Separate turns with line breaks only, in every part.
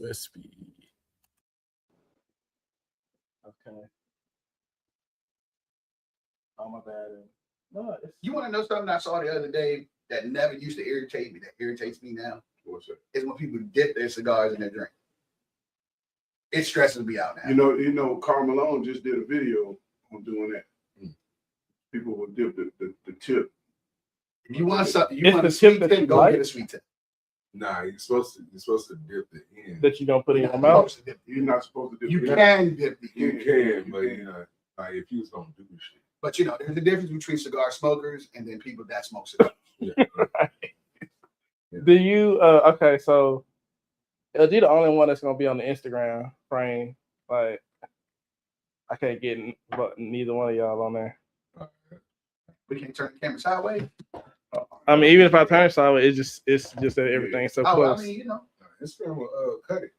USB. Okay. Oh, my bad. No,
you want to know something I saw the other day that never used to irritate me, that irritates me now?
What's that?
Is when people dip their cigars in their drink. It stresses me out now.
You know, Karl Malone just did a video on doing that. People will dip the tip.
If you want something,
It's
want
the
a sweet
tip that
tip,
you
go
like?
get a sweet tip.
Nah, you're supposed to dip the end.
that you don't put in
You're
your
not
mouth.
supposed to dip
You're not supposed to dip
You
the end.
can dip the
You
end.
can, but you know, like if you was gonna do this shit.
But you know, there's a difference between cigar smokers and then people that smoke cigars.
Yeah.
Do you okay, so LG the only one that's gonna be on the Instagram frame. Like I can't get neither one of y'all on there.
We can't turn the camera sideways.
I mean, even if I turn it sideways, it's just that everything's so
Oh,
close.
I mean, you know,
Instagram will cut it.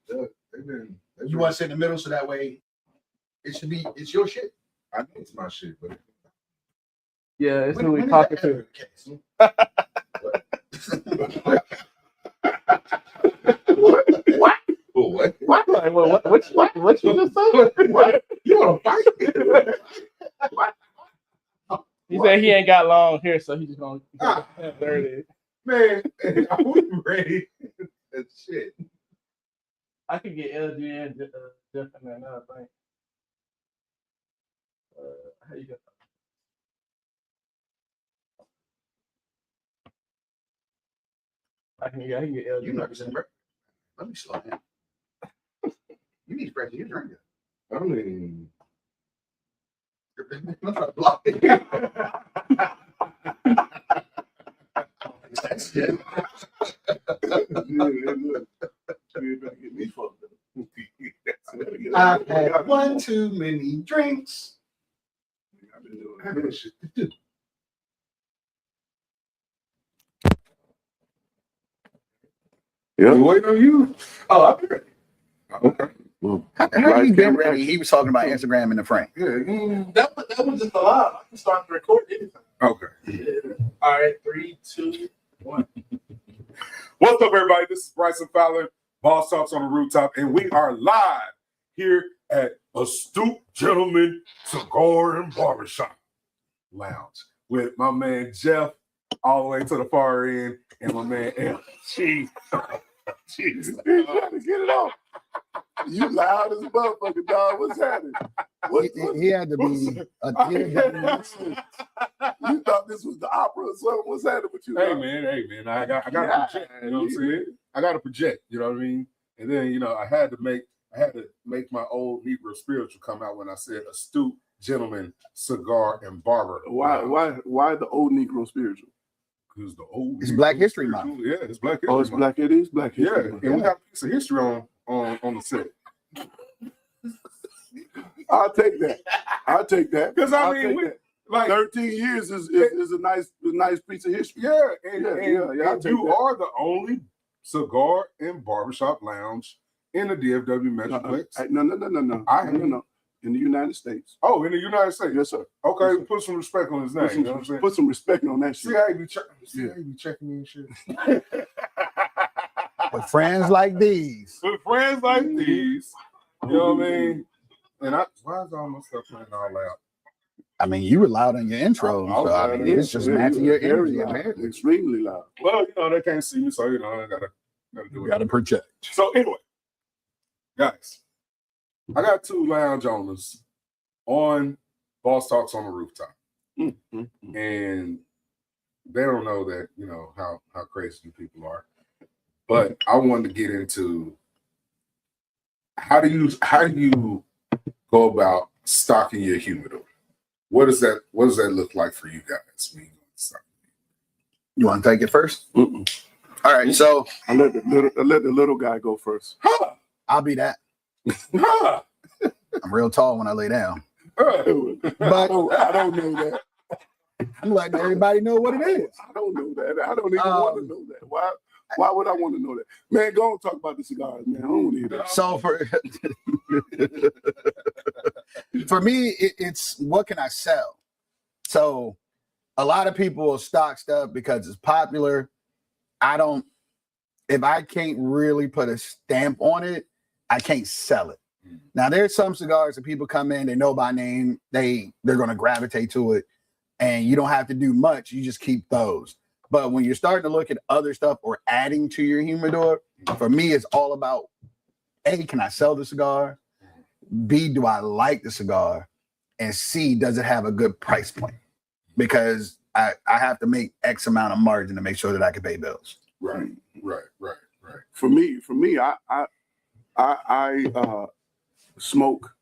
you want to sit in the middle so that way it's your shit.
I know it's my shit, but
Yeah, it's who we
When is
talking
that
to.
ever the case?
what?
Like, what you just said?
What? You want to fight? What?
He said he ain't got long hair, so he just gonna have dirty.
Man, are we ready? Shit.
I could get LG and Jeff in there another thing. How you get? I can get LG.
You know this, bro. Let me slow down. You need to press your drink.
I mean,
I'm trying to block it. That's it. I've had one too many drinks.
I've been doing that shit.
Yeah.
We waiting on you.
Oh, I'll be ready.
Okay.
Well,
How you been ready? He was talking about Instagram in the frame.
Yeah.
That was just a lot. I can start to record anytime.
Okay.
Yeah. All right, 3, 2, 1.
What's up, everybody? This is Bryson Fowler, Boss Talks on the Rooftop, and we are live here at Astute Gentleman Cigar and Barbershop Lounge with my man Jeff all the way to the far end and my man LG.
He's trying to get it off. You loud as a motherfucker, dog. What's happening?
He had to be
You thought this was the opera or something? What's happening with you?
Hey
dog?
man, I got to project. You know what I'm saying? I got to project. You know what I mean? And then I had to make my old Negro spiritual come out when I said Astute Gentleman Cigar and Barber.
Why the old Negro spiritual?
Because the old
It's
Negro
Black History
spiritual-
Month.
Yeah, it's Black History
Oh, it's
Month.
Black. It is Black
Yeah,
History.
and we got a piece of history on the set.
I'll take that. I'll take that.
Because
I'll
I mean,
take that.
like
13 years is a nice piece of history.
yeah, and
I'll take
you
that.
are the only cigar and barbershop lounge in the DFW Metroplex.
No. No. In the United States.
Oh, in the United States.
Yes, sir.
Okay,
Yes, sir.
put some respect on his name. You know what I'm saying?
Put some respect on that
See
shit.
how you be checking me and shit.
With friends like these.
With friends like these, you know what I mean? And why is all my stuff playing all loud?
I mean, you were loud in your intro, so I mean, it's just matching your energy. Apparently.
Extremely loud.
Well, they can't see me, so I gotta do
You
it.
got to project.
So anyway, guys, I got 2 lounge owners on Boss Talks on the Rooftop, and they don't know that how crazy you people are. But I wanted to get into how do you go about stocking your humidor? What does that look like for you guys?
You want to take it first?
Mm-mm.
All right, so
I let the little guy go first.
I'll be that. I'm real tall when I lay down.
But I don't know that.
I'm like, everybody know what it is.
I don't know that. I don't even want to know that. Why would I want to know that? Man, go and talk about the cigars, man. I don't want to hear that.
So for me, it's what can I sell? So a lot of people will stock stuff because it's popular. I don't if I can't really put a stamp on it, I can't sell it. Now there's some cigars that people come in, they know by name, they're gonna gravitate to it, and you don't have to do much. You just keep those. But when you're starting to look at other stuff or adding to your humidor, for me, it's all about A, can I sell the cigar? B, do I like the cigar? And C, does it have a good price point? Because I have to make X amount of margin to make sure that I can pay bills.
Right.
For me, I smoke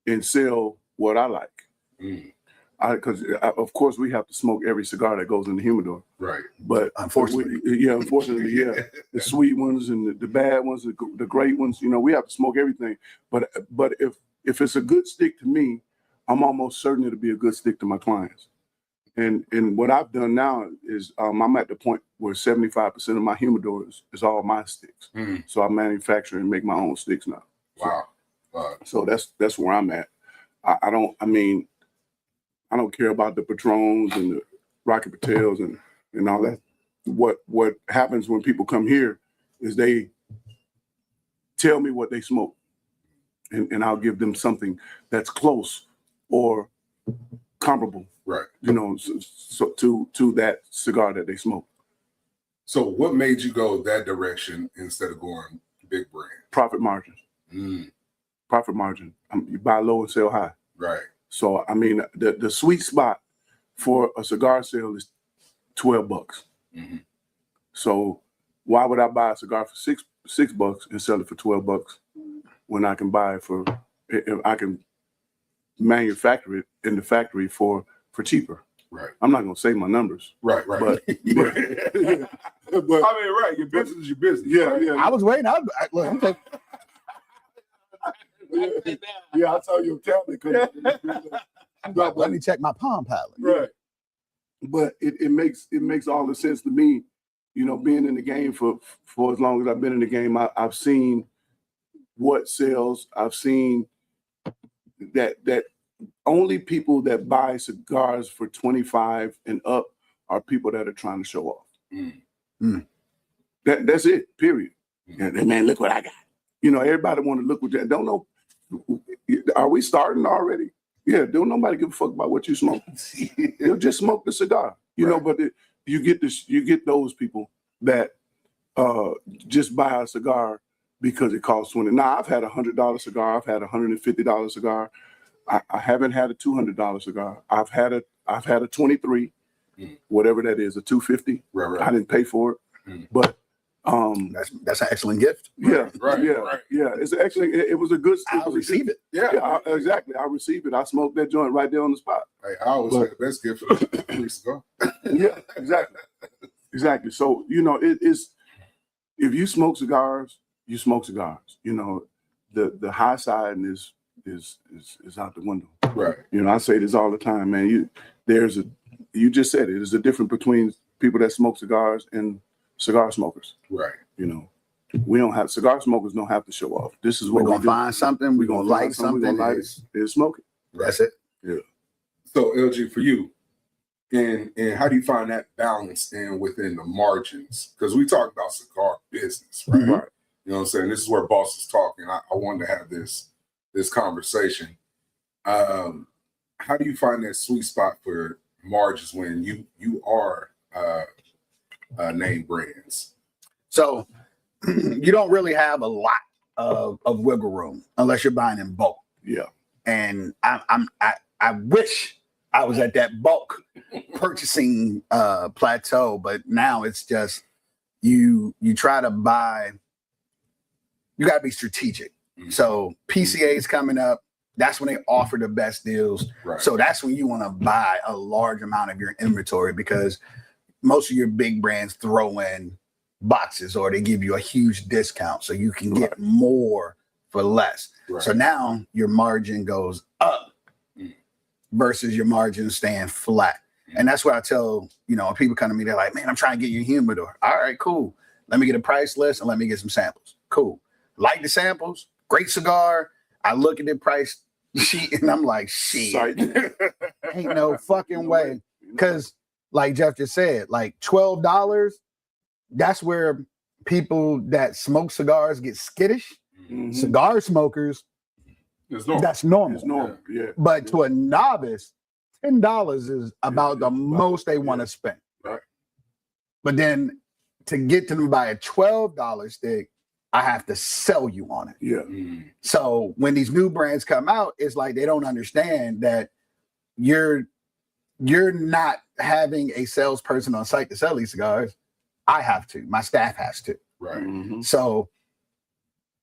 and sell what I like. Because of course we have to smoke every cigar that goes in the humidor.
Right.
But
Unfortunately,
the sweet ones and the bad ones, the great ones. You know, we have to smoke everything. But if it's a good stick to me, I'm almost certain it'll be a good stick to my clients. And what I've done now is I'm at the point where 75% of my humidors is all my sticks. So I manufacture and make my own sticks now.
Wow.
So that's where I'm at. I don't care about the Patrons and the Rocky Patels and all that. What happens when people come here is they tell me what they smoke, and I'll give them something that's close or comparable.
Right.
You know, so to that cigar that they smoke.
So what made you go that direction instead of going big brand?
Profit margins. Profit margin. You buy low and sell high.
Right.
So I mean, the sweet spot for a cigar sale is $12. So why would I buy a cigar for $6 and sell it for $12 when I can buy it for, if I can manufacture it in the factory for cheaper?
Right.
I'm not gonna say my numbers.
Right.
But,
But I mean, right. Your business is your business.
Yeah,
right?
yeah.
I was waiting. Look, I'm taking.
Yeah, I saw your tablet.
Let me check my Palm Pilot.
Right. But it makes all the sense to me, you know, being in the game for as long as I've been in the game. I've seen what sells. I've seen that only people that buy cigars for 25 and up are people that are trying to show off. That's it, period. And man, look what I got. You know, everybody want to look what that. Don't know. Are we starting already? Yeah, don't nobody give a fuck about what you smoke. You'll just smoke the cigar, you know. But you get those people that just buy a cigar because it costs $20. Now I've had $100 cigar. I've had $150 cigar. I haven't had a $200 cigar. I've had a 23, whatever that is, a 250.
Right.
I didn't pay for it, but
That's an excellent gift.
yeah.
Right.
It's actually it was a good.
I'll receive it.
Yeah.
Exactly. I received it. I smoked that joint right there on the spot.
Hey, I always say the best gift is a free cigar.
Yeah, exactly. So you know, it's if you smoke cigars, you smoke cigars. You know, the high side is out the window.
Right.
You know, I say this all the time, man. You just said it. There's a difference between people that smoke cigars and cigar smokers.
Right.
You know, cigar smokers don't have to show off. This is what
We're gonna find something. We're gonna light something.
We're gonna light it and smoke it.
That's it.
Yeah.
So LG, for you, and how do you find that balance within the margins? Because we talk about cigar business, right?
Mhm.
Right. You know what I'm saying? This is where boss is talking. I wanted to have this conversation. How do you find that sweet spot for margins when you are name brands?
So you don't really have a lot of wiggle room unless you're buying in bulk.
Yeah.
And I wish I was at that bulk purchasing plateau, but now it's just you try to buy. You got to be strategic. So PCA is coming up. That's when they offer the best deals.
Right.
So that's when you want to buy a large amount of your inventory, because most of your big brands throw in boxes or they give you a huge discount so you can get more for less.
Right.
So now your margin goes up versus your margin staying flat. And that's what I tell, you know, when people come to me, they're like, man, I'm trying to get your humidor. All right, cool. Let me get a price list and let me get some samples. Cool. Like the samples, great cigar. I look at the price sheet and I'm like, shit, ain't no fucking way. Because like Jeff just said, like $12, that's where people that smoke cigars get skittish.
Mhm.
Cigar smokers,
It's normal.
that's normal.
It's normal. Yeah.
But to a novice, $10 is about the
It's
most they
about-
want
yeah.
to spend.
Right.
But then to get them to buy a $12 stick, I have to sell you on it.
Yeah.
Mm.
So when these new brands come out, it's like they don't understand that you're not having a salesperson on site to sell these cigars. I have to. My staff has to.
Right.
Mhm.
So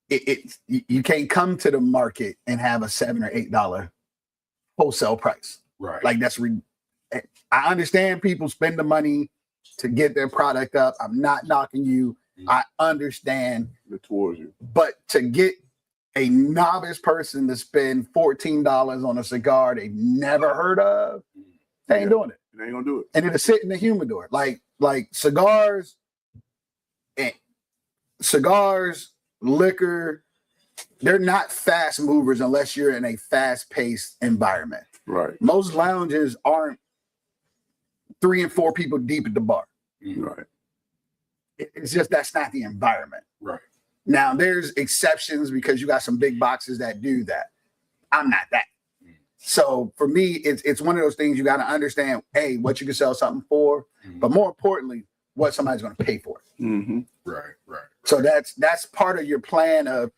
you can't come to the market and have a $7 or $8 wholesale price.
Right.
Like I understand people spend the money to get their product up. I'm not knocking you. I understand.
Towards you.
But to get a novice person to spend $14 on a cigar they've never heard of, they ain't doing it.
They ain't gonna do it.
And it'll sit in the humidor. Like cigars, liquor, they're not fast movers unless you're in a fast-paced environment.
Right.
Most lounges aren't 3 and 4 people deep at the bar.
Right.
It's just that's not the environment.
Right.
Now there's exceptions because you got some big boxes that do that. I'm not that. So for me, it's one of those things you got to understand, A, what you can sell something for, but more importantly, what somebody's going to pay for it.
Mm-hmm.
Right. Right.
So that's part of your plan of,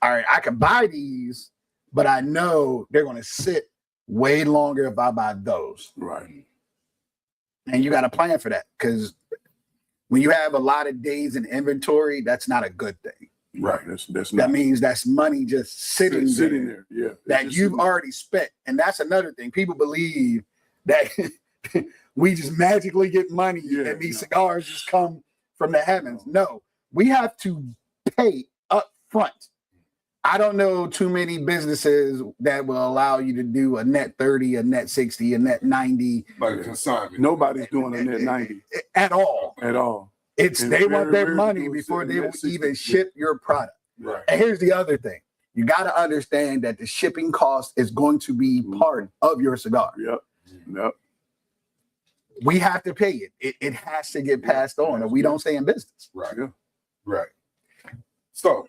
all right, I can buy these, but I know they're going to sit way longer if I buy those.
Right.
And you got to plan for that because when you have a lot of days in inventory, that's not a good thing.
Right. That's
That
not
means that's money just sitting
there. Yeah.
that
It's
you've
just-
already spent. And that's another thing. People believe that we just magically get money
Yeah,
and these
no.
cigars just come from the heavens. No, we have to pay up front. I don't know too many businesses that will allow you to do a net 30, a net 60, a net 90
Like a consignment.
Nobody's doing a net 90
at all.
at all.
It's
And
they
very
want their
rare to
money
do a
before they
net
will
60.
even ship your product.
Right.
And here's the other thing. You got to understand that the shipping cost is going to be part of your cigar.
Yep. Yep.
We have to pay it. It has to get passed on or we don't stay in business.
Right.
Yeah.
Right. So,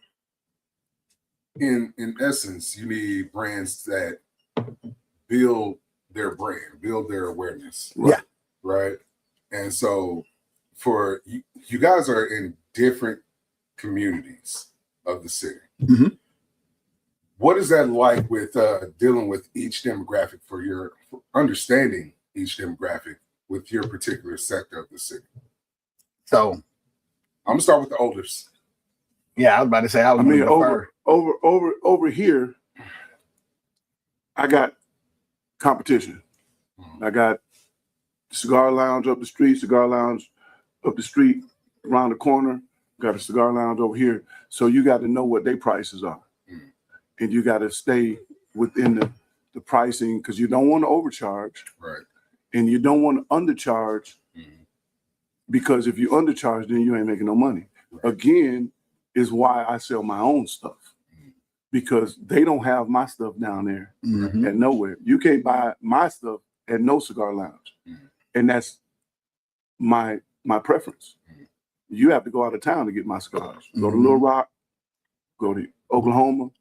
in essence, you need brands that build their brand, build their awareness.
Yeah.
Right. And so, for you guys are in different communities of the city.
Mhm.
What is that like with dealing with each demographic for understanding each demographic with your particular sector of the city?
So,
I'm gonna start with the oldest.
yeah, I was about to say, I was
I mean,
gonna defer.
over here, I got competition. I got cigar lounge up the street, cigar lounge up the street, around the corner. Got a cigar lounge over here. So you got to know what their prices are.
Mm.
And you got to stay within the pricing because you don't want to overcharge
Right.
and you don't want to undercharge
Mhm.
because if you undercharge, then you ain't making no money. Again, is why I sell my own stuff because they don't have my stuff down there
Mhm.
at nowhere. You can't buy my stuff at no cigar lounge.
Mhm.
And that's my preference.
Mhm.
You have to go out of town to get my cigars. Go to
Mhm.
Little Rock, go to Oklahoma.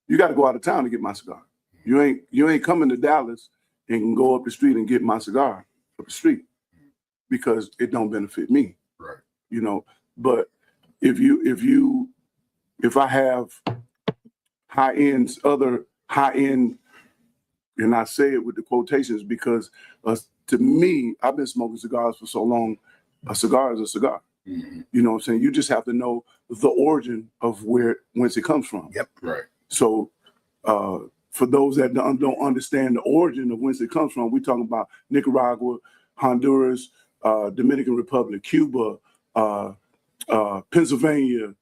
You got to go out of town to get my cigar. You ain't coming to Dallas and can go up the street and get my cigar up the street because it don't benefit me.
Right.
You know, but if I have other high end, and I say it with the quotations because to me, I've been smoking cigars for so long. A cigar is a cigar.
Mhm.
You know what I'm saying? You just have to know the origin of whence it comes from.
Yep.
Right.
So for those that don't understand the origin of whence it comes from, we're talking about Nicaragua, Honduras, Dominican Republic, Cuba, Pennsylvania,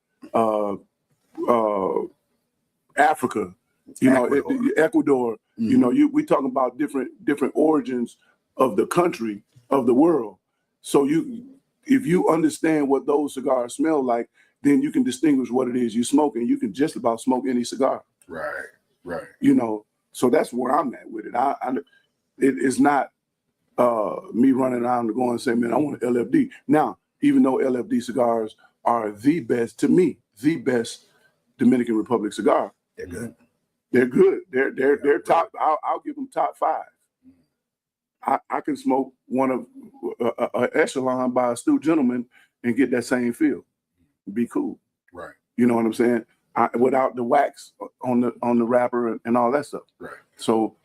Africa, Ecuador.
Mhm.
You know, we talking about different origins of the country, of the world. So if you understand what those cigars smell like, then you can distinguish what it is you smoke, and you can just about smoke any cigar.
Right. Right.
You know, so that's where I'm at with it. It is not me running around to go and say, man, I want an LFD. Now, even though LFD cigars are the best, to me, the best Dominican Republic cigar.
They're good.
They're good. They're top. I'll give them top 5. I can smoke one of a Echelon by Astute Gentleman and get that same feel. Be cool.
Right.
You know what I'm saying? Without the wax on the wrapper and all that stuff.
Right.
So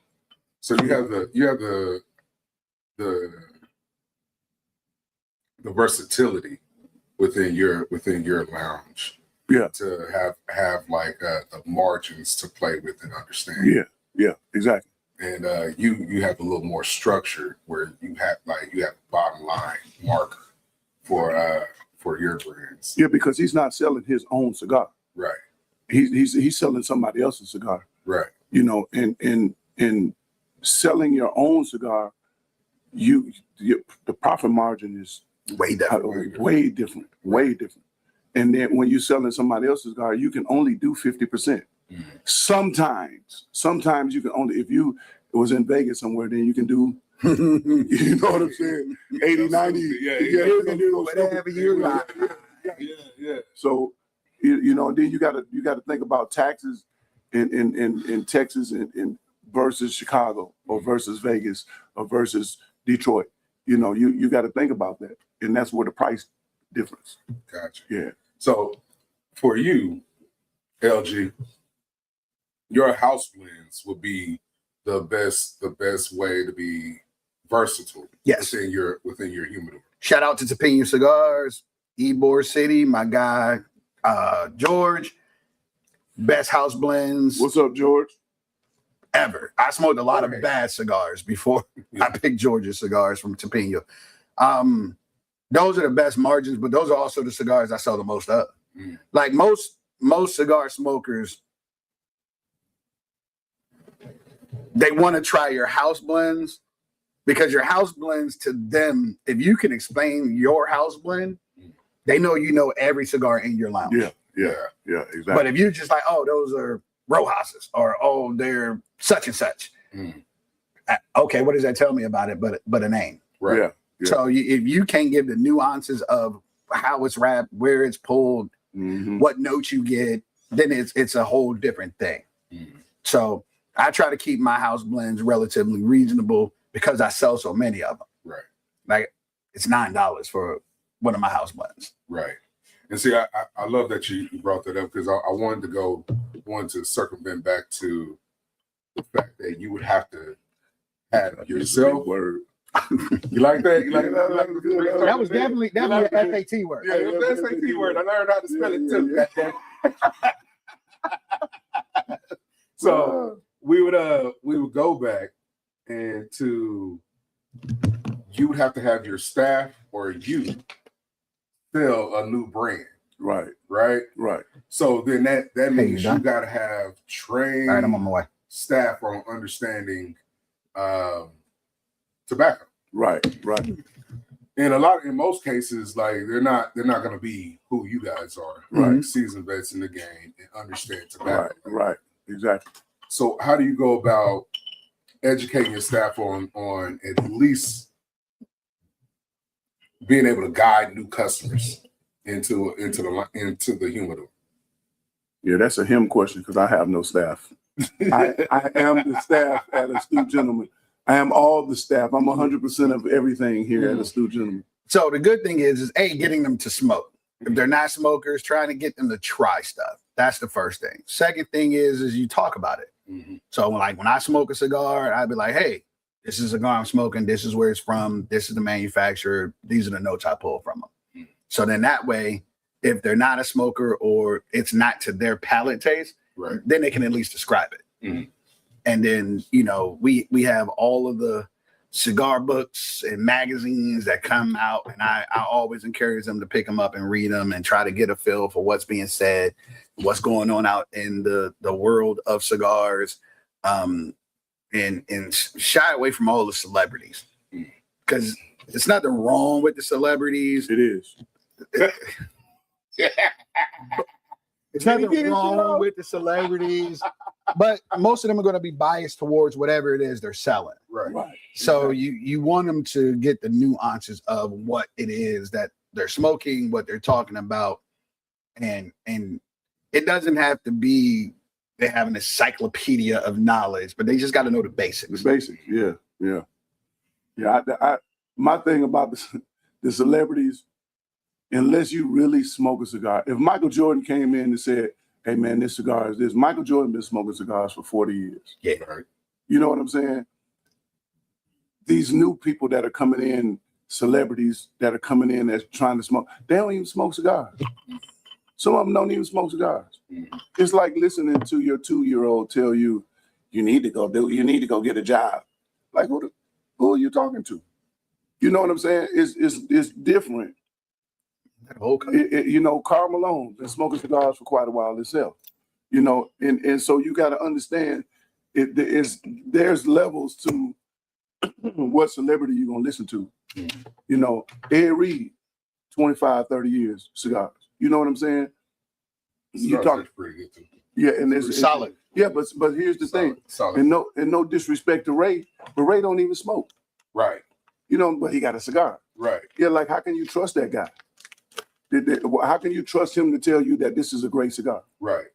you have the versatility within your lounge.
Yeah.
To have like the margins to play with and understand.
Yeah, exactly.
And you have a little more structure where you have bottom line marker for your brands.
Yeah, because he's not selling his own cigar.
Right.
He's selling somebody else's cigar.
Right.
You know, and selling your own cigar, the profit margin is
Way different.
way different. And then when you're selling somebody else's cigar, you can only do 50%. Sometimes you can only, if you was in Vegas somewhere, then you can do, you know what I'm saying, 80, 90. You can do
whatever you like.
Yeah.
So, you know, then you gotta think about taxes in Texas and versus Chicago or versus Vegas or versus Detroit. You know, you got to think about that, and that's where the price difference.
Gotcha.
Yeah.
So for you, LG, your house blends would be the best way to be versatile.
Yes.
within your humidor.
Shout out to Topino Cigars, Ybor City, my guy George. Best house blends
What's up, George?
ever. I smoked a lot of bad cigars before I picked George's cigars from Topino. Those are the best margins, but those are also the cigars I sell the most of. Like most cigar smokers, they want to try your house blends because your house blends, to them, if you can explain your house blend, they know you know every cigar in your lounge.
Yeah, exactly.
But if you just like, oh, those are Rojas's, or oh, they're such and such. Okay, what does that tell me about it? But a name.
Right.
Yeah.
So if you can't give the nuances of how it's wrapped, where it's pulled, what notes you get, then it's a whole different thing. So I try to keep my house blends relatively reasonable because I sell so many of them.
Right.
Like it's $9 for one of my house blends.
Right. And see, I love that you brought that up because I wanted to circumvent back to the fact that you would have to have yourself.
Word.
You like that? You like that?
That was definitely an SAT word.
Yeah, it was an SAT word. I learned how to spell it too. So we would go back and you would have to have your staff or you sell a new brand. Right. So then that means you got to have trained
All right, I'm on my way.
staff on understanding tobacco.
Right.
And in most cases, like they're not going to be who you guys are,
Right.
Seasoned vets in the game and understand tobacco.
Right. Exactly.
So how do you go about educating your staff on at least being able to guide new customers into the humidor?
Yeah, that's a him question because I have no staff. I am the staff at Astute Gentleman. I am all the staff. I'm 100% of everything here at Astute Gentleman.
So the good thing is getting them to smoke. If they're not smokers, trying to get them to try stuff. That's the first thing. Second thing is you talk about it. So when I smoke a cigar, I'd be like, hey, this is a cigar I'm smoking. This is where it's from. This is the manufacturer. These are the notes I pull from them. So then that way, if they're not a smoker or it's not to their palate taste, then they can at least describe it. And then, we have all of the cigar books and magazines that come out, and I always encourage them to pick them up and read them and try to get a feel for what's being said, what's going on out in the world of cigars, and shy away from all the celebrities, because there's nothing wrong with the celebrities.
It is.
There's nothing wrong with the celebrities, but most of them are going to be biased towards whatever it is they're selling.
Right.
So you want them to get the nuances of what it is that they're smoking, what they're talking about, and it doesn't have to be they have an encyclopedia of knowledge, but they just got to know the basics.
The basics, yeah. My thing about the celebrities, unless you really smoke a cigar, if Michael Jordan came in and said, "Hey man, this cigar is this," Michael Jordan been smoking cigars for 40 years.
Yeah,
Right.
You know what I'm saying? These new people that are coming in, celebrities that are coming in that's trying to smoke, they don't even smoke cigars. Some of them don't even smoke cigars. It's like listening to your 2-year-old tell you, you need to go get a job. Like, who are you talking to? You know what I'm saying? It's different. You know, Karl Malone been smoking cigars for quite a while himself. You know, and so you got to understand, there's levels to what celebrity you're gonna listen to. You know, Ed Reed, 25, 30 years cigars. You know what I'm saying? You talk
pretty good too.
Yeah, and it's
solid.
Yeah, but here's the thing.
Solid.
And no disrespect to Ray, but Ray don't even smoke.
Right.
You know, but he got a cigar.
Right.
Yeah, like how can you trust that guy? How can you trust him to tell you that this is a great cigar?
Right.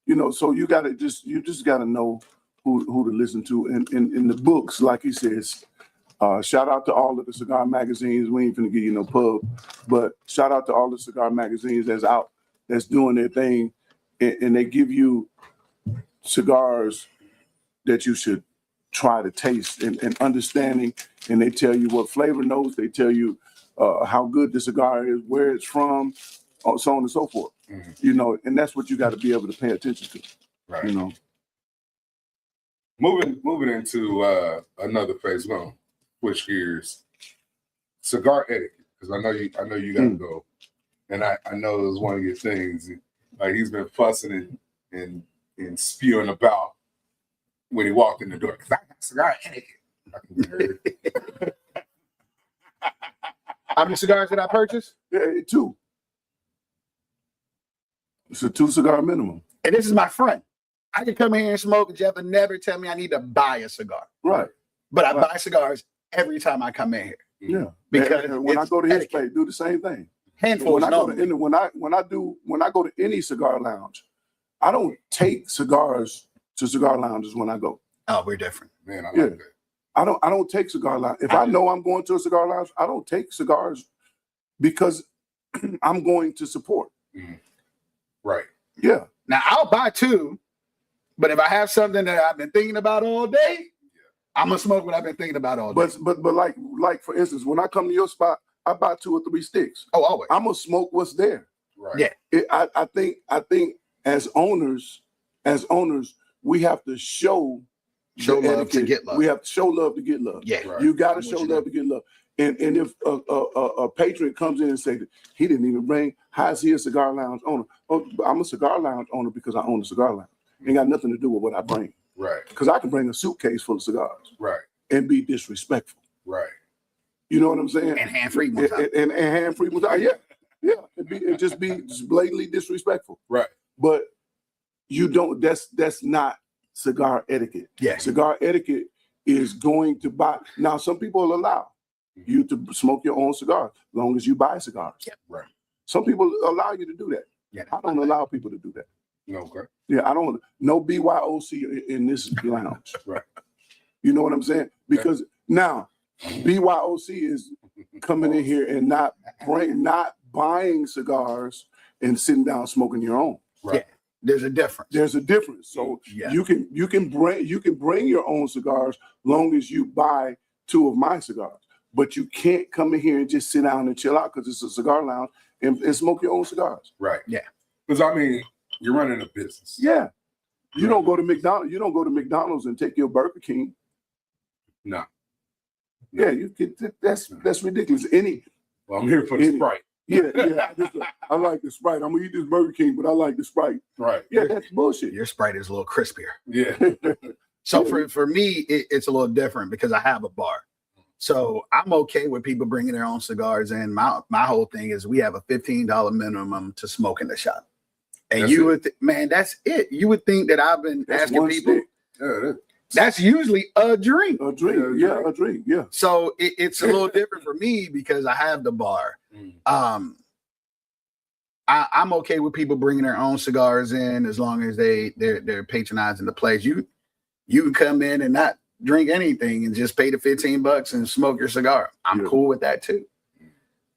You know, so you just gotta know who to listen to. And in the books, like he says, shout out to all of the cigar magazines. We ain't finna give you no pub, but shout out to all the cigar magazines that's out, that's doing their thing, and they give you cigars that you should try to taste and understanding, and they tell you what flavor notes, they tell you how good the cigar is, where it's from, so on and so forth. You know, and that's what you got to be able to pay attention to.
Right.
You know,
moving into another phase. We're gonna switch gears. Cigar etiquette, because I know you gotta go, and I know it was one of your things. Like he's been fussing and spewing about when he walked in the door. Because I got cigar etiquette. I can hear it.
How many cigars did I purchase?
yeah, 2. It's a 2 cigar minimum.
And this is my friend. I can come here and smoke, and Jeff would never tell me I need to buy a cigar.
Right.
But I buy cigars every time I come in here.
Yeah.
Because
and when I go to his
etiquette.
place, do the same thing.
Handfuls.
When I go to any cigar lounge, I don't take cigars to cigar lounges when I go.
Oh, we're different.
Man, I
Yeah.
like that.
I don't take cigar lounge. If I know I'm going to a cigar lounge, I don't take cigars because I'm going to support.
Right.
Yeah.
Now I'll buy 2, but if I have something that I've been thinking about all day, I'm gonna smoke what I've been thinking about all day.
But like for instance, when I come to your spot, I buy 2 or 3 sticks.
Oh, always.
I'm gonna smoke what's there.
Right.
Yeah.
I think as owners, we have to show
Show
the
love
etiquette.
to get love.
We have to show love to get love.
Yeah.
Right.
You got to
I'm
show
with you
love to get love. And if a patron comes in and say that he didn't even bring, how is he a cigar lounge owner? Oh, I'm a cigar lounge owner because I own a cigar lounge. Ain't got nothing to do with what I bring.
Right.
Because I can bring a suitcase full of cigars
Right.
and be disrespectful.
Right.
You know what I'm saying?
And hand-free
And,
ones out.
and hand free ones out. Yeah. And just be blatantly disrespectful.
Right.
But you don't. That's not cigar etiquette.
Yeah.
Cigar etiquette is going to buy. Now, some people will allow you to smoke your own cigar as long as you buy cigars.
Yeah.
Right.
Some people allow you to do that.
Yeah.
I don't allow people to do that.
No, okay.
Yeah, I don't. No BYOC in this lounge.
Right.
You know what I'm saying? Because now BYOC is coming in here and not buying cigars and sitting down smoking your own.
Right.
Yeah. There's a difference.
There's a difference. So
Yeah.
you can bring your own cigars long as you buy 2 of my cigars. But you can't come in here and just sit down and chill out because it's a cigar lounge and smoke your own cigars.
Right.
Yeah.
Because I mean, you're running a business.
Yeah. You don't go to McDonald's. You don't go to McDonald's and take your Burger King.
No.
Yeah, you get that's ridiculous.
Well, I'm here for the Sprite.
Yeah. I like the Sprite. I'm gonna eat this Burger King, but I like the Sprite.
Right.
Yeah, that's bullshit.
Your Sprite is a little crispier.
Yeah.
So for me, it's a little different because I have a bar. So I'm okay with people bringing their own cigars in. My whole thing is we have a $15 minimum to smoke in the shop. And
That's
you
it.
would, man, that's it. You would think that I've been
That's
asking
one
people.
stick.
Yeah.
That's usually a drink.
A drink. Yeah, a drink. Yeah.
So it's a little different for me because I have the bar.
Mm.
I'm okay with people bringing their own cigars in as long as they're patronizing the place. You can come in and not drink anything and just pay the $15 and smoke your cigar. I'm cool with that too.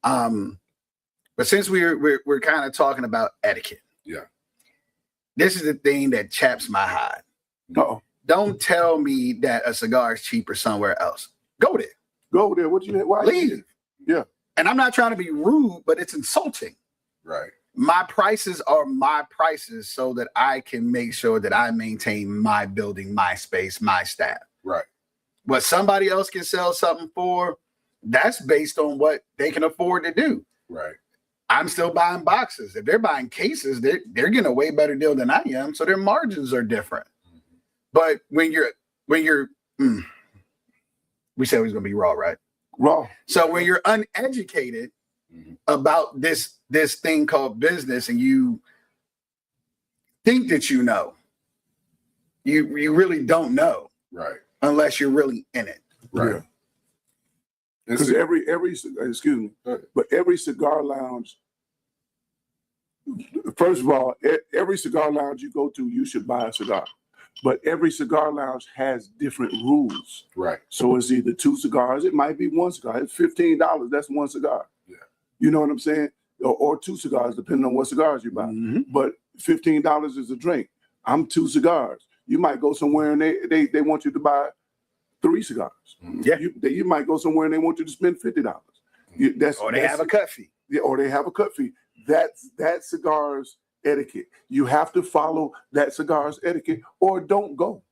But since we're kind of talking about etiquette, this is the thing that chaps my hide. Don't tell me that a cigar is cheaper somewhere else. Go there.
Go there. What you why
leave?
Yeah.
And I'm not trying to be rude, but it's insulting.
Right.
My prices are my prices so that I can make sure that I maintain my building, my space, my staff.
Right.
What somebody else can sell something for, that's based on what they can afford to do.
Right.
I'm still buying boxes. If they're buying cases, they're getting a way better deal than I am. So their margins are different. But when you're we said it was gonna be raw, right?
Raw.
So when you're uneducated about this thing called business and you think that you know, you really don't know.
Right.
Unless you're really in it.
Right.
Because every excuse me, but every cigar lounge, first of all, every cigar lounge you go to, you should buy a cigar. But every cigar lounge has different rules.
Right.
So it's either 2 cigars, it might be 1 cigar. It's $15, that's 1 cigar.
Yeah.
You know what I'm saying? Or 2 cigars, depending on what cigars you buy. But $15 is a drink. I'm 2 cigars. You might go somewhere and they want you to buy 3 cigars.
Yeah.
You might go somewhere and they want you to spend $50.
Or they have a cut fee.
Yeah, or they have a cut fee. That's cigars etiquette. You have to follow that cigar's etiquette or don't go.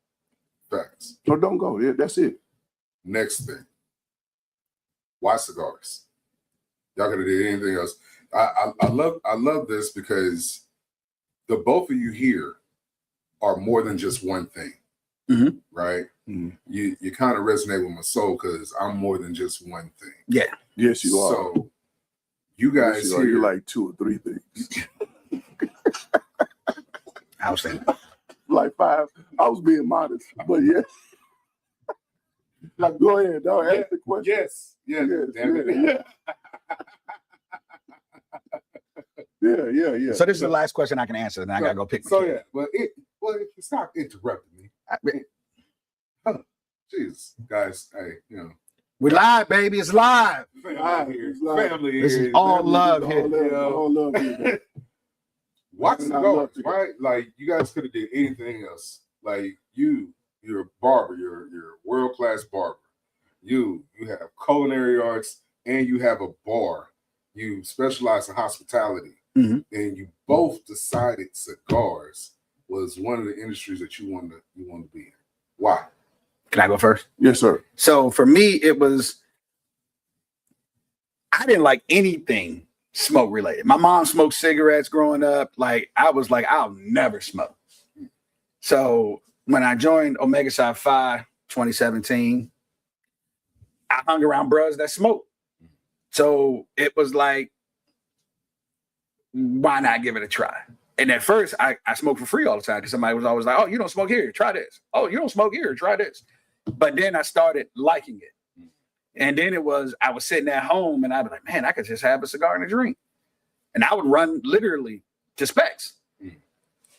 Facts.
Or don't go. Yeah, that's it.
Next thing. Why cigars? Y'all could have did anything else. I love this because the both of you here are more than just one thing. Right? You kind of resonate with my soul because I'm more than just one thing.
Yeah.
Yes, you are.
So you guys
yes, you're like 2 or 3 things.
I was saying
like 5. I was being modest, but yeah. Like, go ahead, dog. Ask the question.
Yes. Yeah.
Yeah.
So this is the last question I can answer, then I gotta go pick my kid.
Stop interrupting me. Jeez, guys, hey,
we live, baby. It's live.
Family here.
This is all love here.
All love here.
Watch cigars, right? Like you guys could have did anything else. Like you're a barber. You're a world-class barber. You have culinary arts and you have a bar. You specialize in hospitality, and you both decided cigars was one of the industries that you want to be in. Why?
Can I go first?
Yes, sir.
So for me, it was I didn't like anything smoke related. My mom smoked cigarettes growing up. Like I was like, I'll never smoke. So when I joined Omega Psi Phi 2017, I hung around bros that smoked. So it was like, why not give it a try? And at first, I smoked for free all the time because somebody was always like, oh, you don't smoke here, try this. Oh, you don't smoke here, try this. But then I started liking it. And then I was sitting at home and I'd be like, man, I could just have a cigar and a drink. And I would run literally to Specs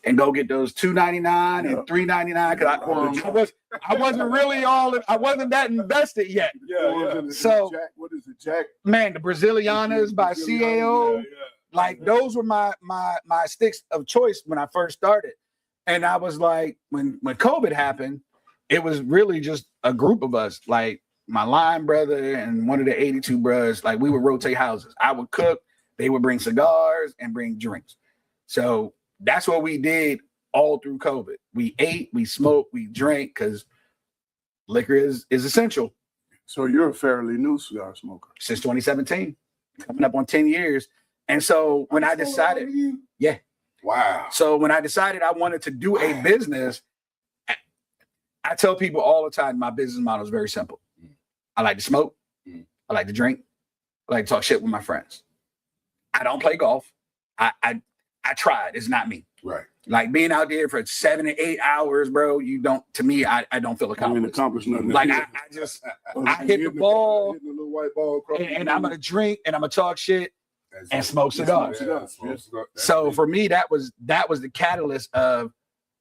and go get those $2.99 and $3.99 because I wasn't that invested yet. So
what is it, Jack?
Man, the Brazilianas by CAO. Like those were my sticks of choice when I first started. And I was like, when COVID happened, it was really just a group of us, like my line brother and one of the 82 brothers, like we would rotate houses. I would cook, they would bring cigars and bring drinks. So that's what we did all through COVID. We ate, we smoked, we drank because liquor is essential.
So you're a fairly new cigar smoker.
Since 2017, coming up on 10 years. And so when I decided, yeah.
Wow.
So when I decided I wanted to do a business, I tell people all the time, my business model is very simple. I like to smoke. I like to drink. I like to talk shit with my friends. I don't play golf. I tried. It's not me.
Right.
Like being out there for 7 to 8 hours, bro. To me, I don't feel accomplished. Like I hit the ball,
hitting the little white ball
and I'm gonna drink and I'm gonna talk shit. and smoke cigars.
Yeah, smoke cigar.
So for me, that was the catalyst of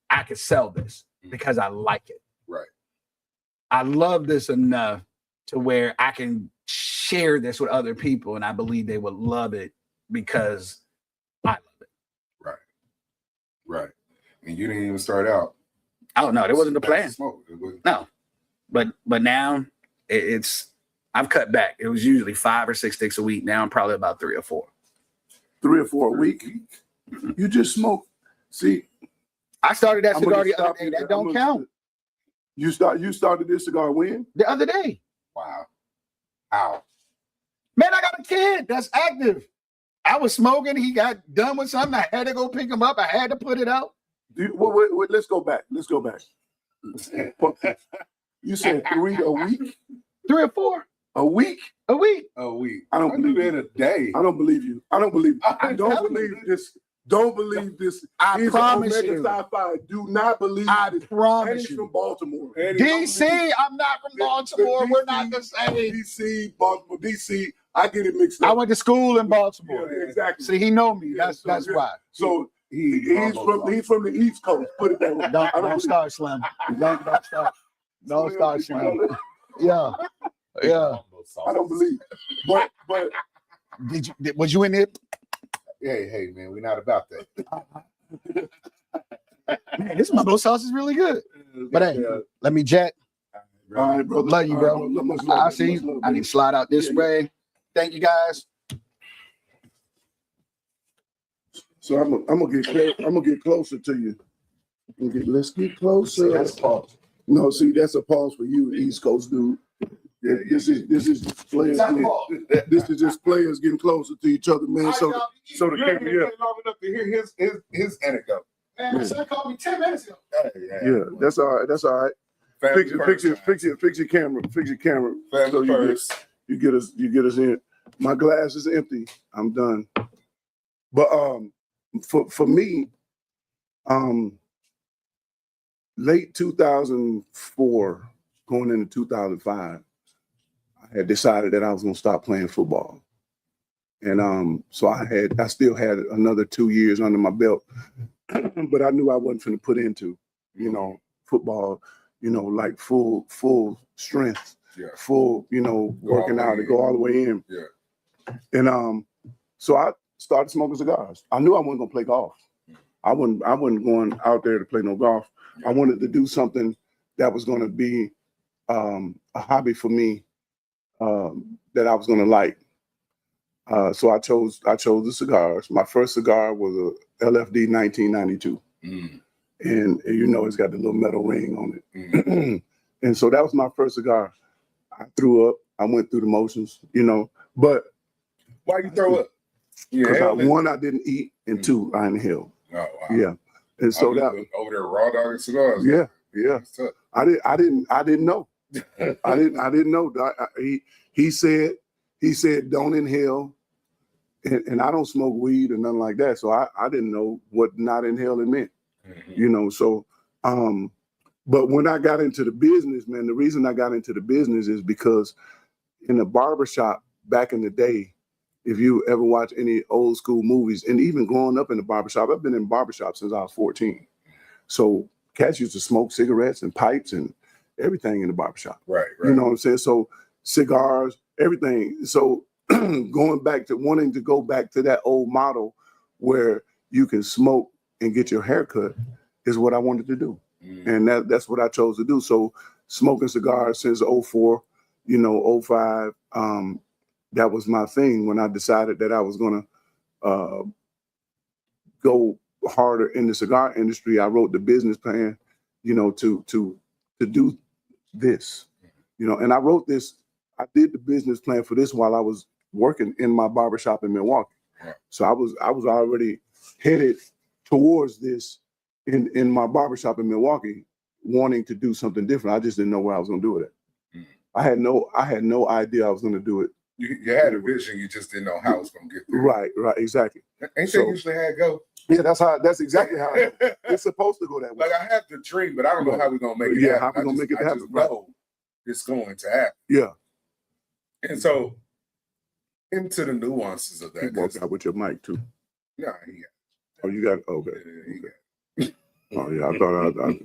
I could sell this because I like it.
Right.
I love this enough to where I can share this with other people, and I believe they would love it because I love it.
Right. Right. And you didn't even start out.
Oh no, that wasn't the plan.
Smoke. It was,
No, but now it's I've cut back. It was usually 5 or 6 sticks a week. Now I'm probably about 3 or 4.
3 or 4 a week. You just smoke. See,
I started that
I'm gonna
cigar the other
stop
day.
you
That
there.
don't count.
You started this cigar when?
The other day.
wow. How?
Man, I got a kid that's active. I was smoking. He got done with something. I had to go pick him up. I had to put it out.
Wait, let's go back. You said 3 a week?
3 or 4
A week?
a week.
A week.
I don't believe
in a day.
I don't believe you. I don't believe.
I'm
Don't
telling
believe
you.
this. Don't believe this.
I
He's
promise
Omega
you.
Sci-Fi. Do not believe
I
this. And
promise
he's from
you.
Baltimore.
DC, I'm not from Baltimore. We're not the same.
DC, Baltimore, DC. I get it mixed
I
up.
went to school in Baltimore.
Yeah, exactly.
See, he know me.
Yeah,
That's
so,
why.
So he's from the East Coast. Put it that way.
Don't start, Slim. Don't start. Don't start, Slim. Yeah. Yeah.
I don't believe. But
Was you in there?
Hey, man, we're not about that.
Man, this mumbo sauce is really good. But hey, let me jet.
all right, brother.
Love you, bro.
All right, much love,
I see
much
you.
love,
I need to slide out this
Yeah,
way. Thank you, guys.
So I'm gonna get closer to you. Let's get closer.
That's a pause.
No, see, that's a pause for you, East Coast dude. Yeah, this is players. This is just players getting closer to each other, man. So the
You ain't been long enough to hear his anecdote.
Man, son called me 10 minutes ago.
yeah, that's all right. That's all right. Fix your camera.
Family
So
first.
you get us in. My glass is empty. I'm done. But for me, late 2004, going into 2005, I had decided that I was gonna stop playing football. And so I still had another 2 years under my belt, but I knew I wasn't going to put into, football, like full strength, full, working out to go all the way in.
Yeah.
And so I started smoking cigars. I knew I wasn't going to play golf. I wasn't going out there to play no golf. I wanted to do something that was going to be a hobby for me that I was going to like. So I chose the cigars. My first cigar was a LFD 1992. And it's got the little metal ring on it. And so that was my first cigar. I threw up. I went through the motions, but
Why you throw up?
because one, I didn't eat, and two, I inhaled.
Oh, wow.
Yeah. And so that
over there raw dog cigars.
yeah.
That's tough.
I didn't know. I didn't know. He said don't inhale. And I don't smoke weed or nothing like that. So I didn't know what not inhaling meant, So, but when I got into the business, man, the reason I got into the business is because in the barbershop back in the day, if you ever watch any old school movies, and even growing up in the barbershop, I've been in barbershop since I was 14. So cats used to smoke cigarettes and pipes and everything in the barbershop.
Right.
You know what I'm saying? So cigars, everything. So wanting to go back to that old model where you can smoke and get your hair cut is what I wanted to do. And that's what I chose to do. So smoking cigars since 04, 05, that was my thing when I decided that I was going to go harder in the cigar industry. I wrote the business plan, to do this, and I did the business plan for this while I was working in my barbershop in Milwaukee.
Yeah.
So I was already headed towards this in my barbershop in Milwaukee, wanting to do something different. I just didn't know where I was going to do it at. I had no idea I was going to to it.
You had a vision, you just didn't know how it was going to get there.
Right, exactly.
Ain't that usually how it go?
Yeah, that's exactly how it's supposed to go that way.
Like I have the dream, but I don't know how we're going to make it happen.
How we going to make it happen?
I just know it's going to happen.
Yeah.
And so into the nuances of
He
that.
walked out with your mic too.
Nah, he got.
Oh, you got okay.
Yeah, he got.
Oh yeah, I thought I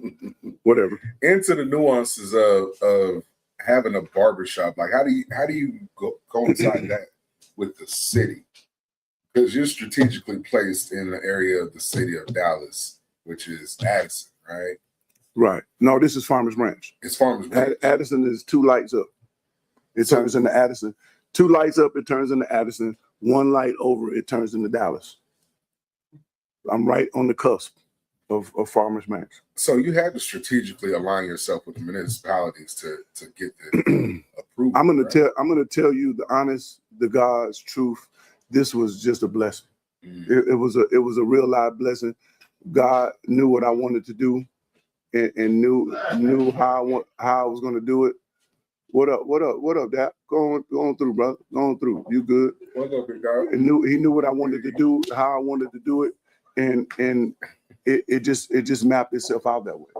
whatever.
Into the nuances of having a barbershop. Like, how do you coincide that with the city? Because you're strategically placed in the area of the city of Dallas, which is Addison, right?
Right. No, this is Farmers Ranch.
It's Farmers Branch.
Addison is 2 lights up. It turns into Addison. 2 lights up, it turns into Addison. 1 light over, it turns into Dallas. I'm right on the cusp of Farmers Ranch.
So you had to strategically align yourself with the municipalities to get the approval.
I'm gonna tell you the honest, the God's truth. This was just a blessing. It was a real live blessing. God knew what I wanted to do, and knew how I was gonna do it. What up, Dap? Going through, brother. Going through. You good?
What's up, big guy?
He knew what I wanted to do, how I wanted to do it, and it just mapped itself out that way.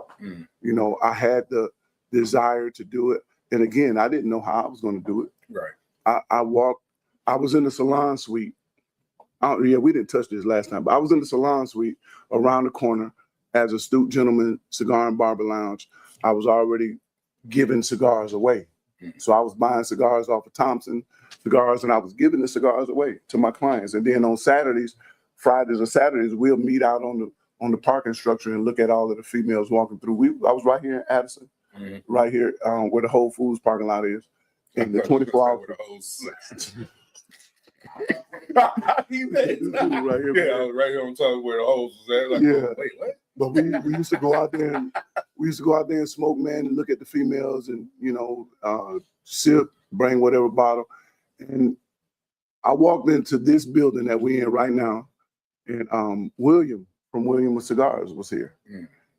You know, I had the desire to do it, and again, I didn't know how I was going to do it.
Right.
I was in the salon suite. Yeah, we didn't touch this last time, but I was in the salon suite around the corner as Astute Gentleman Cigar and Barber Lounge. I was already giving cigars away. So I was buying cigars off of Thompson Cigars, and I was giving the cigars away to my clients. And then on Fridays or Saturdays, we'll meet out on the parking structure and look at all of the females walking through. I was right here in Addison, right here where the Whole Foods parking lot is. And the 24 hours.
Right here. Yeah, I was right here on top where the hose was at. Like,
yeah.
Wait, what?
But we used to go out there and smoke, man, and look at the females and, you know, sip, bring whatever bottle. And I walked into this building that we're in right now, and William from William with Cigars was here.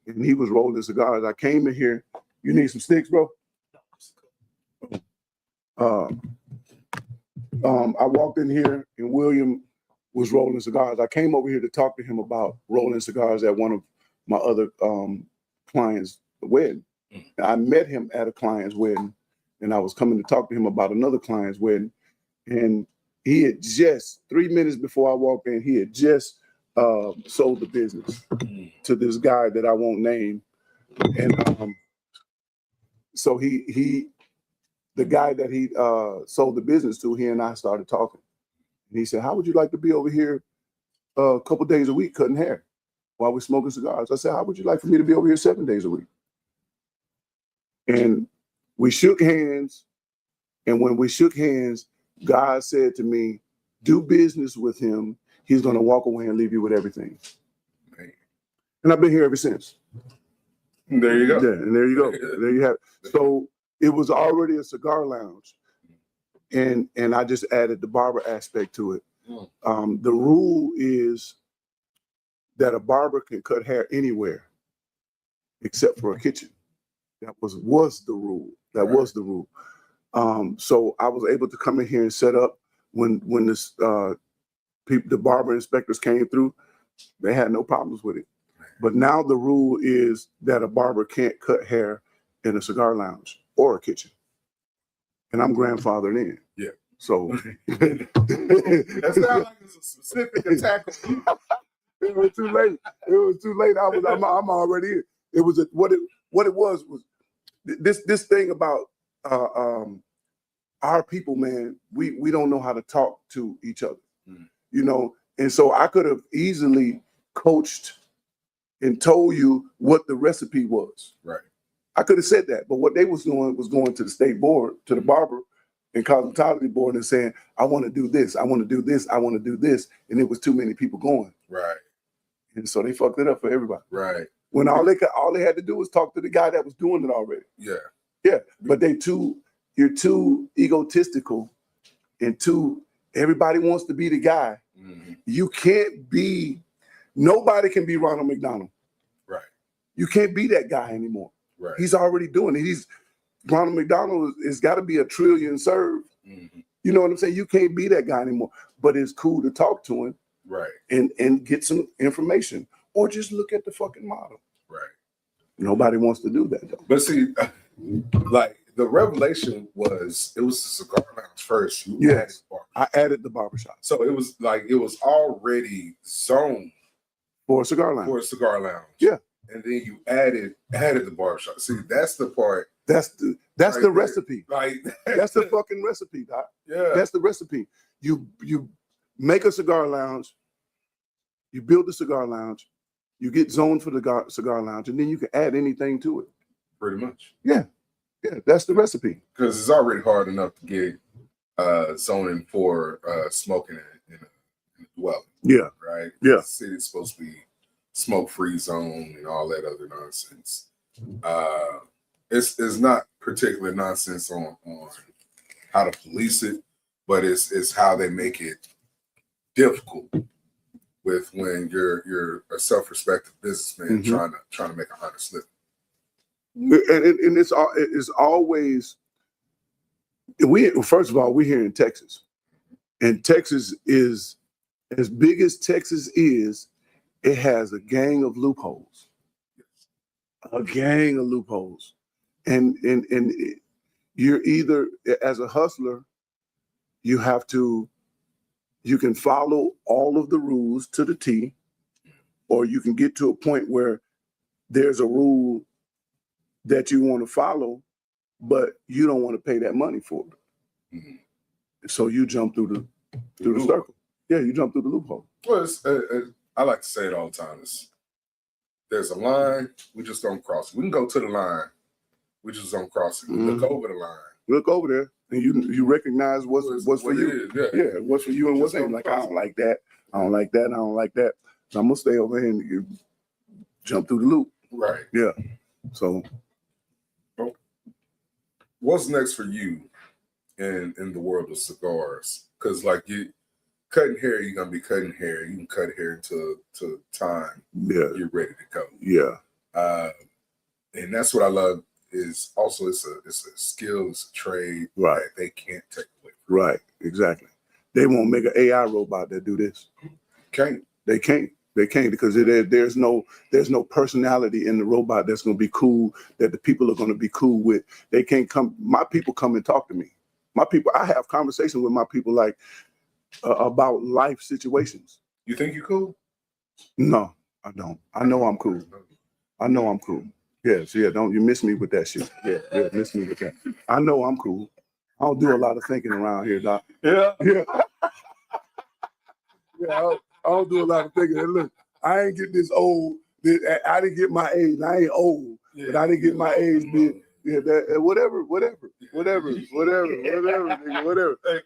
And he was rolling cigars. I came in here. You need some sticks, bro? I walked in here and William was rolling cigars. I came over here to talk to him about rolling cigars at one of my other clients' wedding. I met him at a client's wedding, and I was coming to talk to him about another client's wedding. And he had just 3 minutes before I walked in, he had just sold the business to this guy that I won't name. And so the guy that he sold the business to, he and I started talking. And he said, "How would you like to be over here a couple days a week cutting hair while we're smoking cigars?" I said, "How would you like for me to be over here 7 days a week?" And we shook hands. And when we shook hands, God said to me, "Do business with him. He's going to walk away and leave you with everything." Man. And I've been here ever since.
There you go.
Yeah, and there you go. There you have it. So it was already a cigar lounge. And I just added the barber aspect to it. The rule is that a barber can cut hair anywhere except for a kitchen. That was the rule. That was the rule. So I was able to come in here and set up when this the barber inspectors came through. They had no problems with it. But now the rule is that a barber can't cut hair in a cigar lounge or a kitchen. And I'm grandfathered in. Yeah. So
that sounds like it's a specific attack.
It was too late. It was too late. I'm already in. It was what it was this thing about our people, man. We don't know how to talk to each other, you know. And so I could have easily coached and told you what the recipe was. Right. I could have said that, but what they was doing was going to the state board, to the barber and cosmetology board, and saying, "I want to do this, I want to do this, I want to do this," and it was too many people going. Right. And so they fucked it up for everybody. Right. When all they had to do was talk to the guy that was doing it already. Yeah. Yeah. But you're too egotistical, and everybody wants to be the guy. You can't be. Nobody can be Ronald McDonald. Right. You can't be that guy anymore. Right. He's already doing it. Ronald McDonald has got to be $1 trillion served. You know what I'm saying? You can't be that guy anymore. But it's cool to talk to him. Right. And get some information. Or just look at the fucking model. Right. Nobody wants to do that though.
But see, like the revelation was, it was the cigar lounge first.
Yes. I added the barbershop
So it was already zoned
for a cigar lounge.
for a cigar lounge.
Yeah.
And then you added the barbershop. See, that's the part.
That's the
right there.
recipe.
Like
That's the fucking recipe, Doc.
yeah.
That's the recipe. You make a cigar lounge, you build the cigar lounge, you get zoned for the cigar lounge, and then you can add anything to it.
Pretty much.
Yeah, that's the recipe.
Because it's already hard enough to get zoning for smoking in a dwelling.
Yeah,
Right?
Yeah.
The city's supposed to be smoke-free zone and all that other nonsense. It's not particular nonsense on how to police it, but it's how they make it difficult with when you're a self-respecting businessman
Mhm.
trying to make a honest living.
and it's always first of all, we're here in Texas, and Texas is as big as Texas is. It has a gang of loopholes, and you're either, as a hustler, you can follow all of the rules to the T, or you can get to a point where there's a rule that you want to follow, but you don't want to pay that money for it.
Mm-hmm.
So you jump through the circle. Yeah, you jump through the loophole.
Well, I like to say it all the time. There's a line, we just don't cross it. We can go to the line, we just don't cross it. We look over the line.
Look over there, and you recognize what's for you. Yeah, what's for you and what's ain't. Like, I don't like that. I don't like that. I don't like that. So I'm gonna stay over here and jump through the loop.
Right.
Yeah. So
what's next for you in the world of cigars? Because like you cutting hair, you're gonna be cutting hair. You can cut hair until time you're ready to go.
Yeah.
And that's what I love. Is also it's a skill, it's a trade
Right.
that they can't take away.
Right. Exactly. They won't make an AI robot that do this.
Can't.
They can't. They can't, because there's no personality in the robot that's going to be cool, that the people are going to be cool with. They can't come. My people come and talk to me. My people, I have conversations with my people like about life situations.
You think you cool?
No, I don't. I know I'm cool. I know I'm cool. Yes, yeah. Don't you miss me with that shit? Yeah, miss me with that. I know I'm cool. I don't do a lot of thinking around here, Doc.
Yeah.
Yeah. Yeah. I don't do a lot of thinking. And look, I ain't get this old. I didn't get my age. I ain't old, but I didn't get my age. Whatever.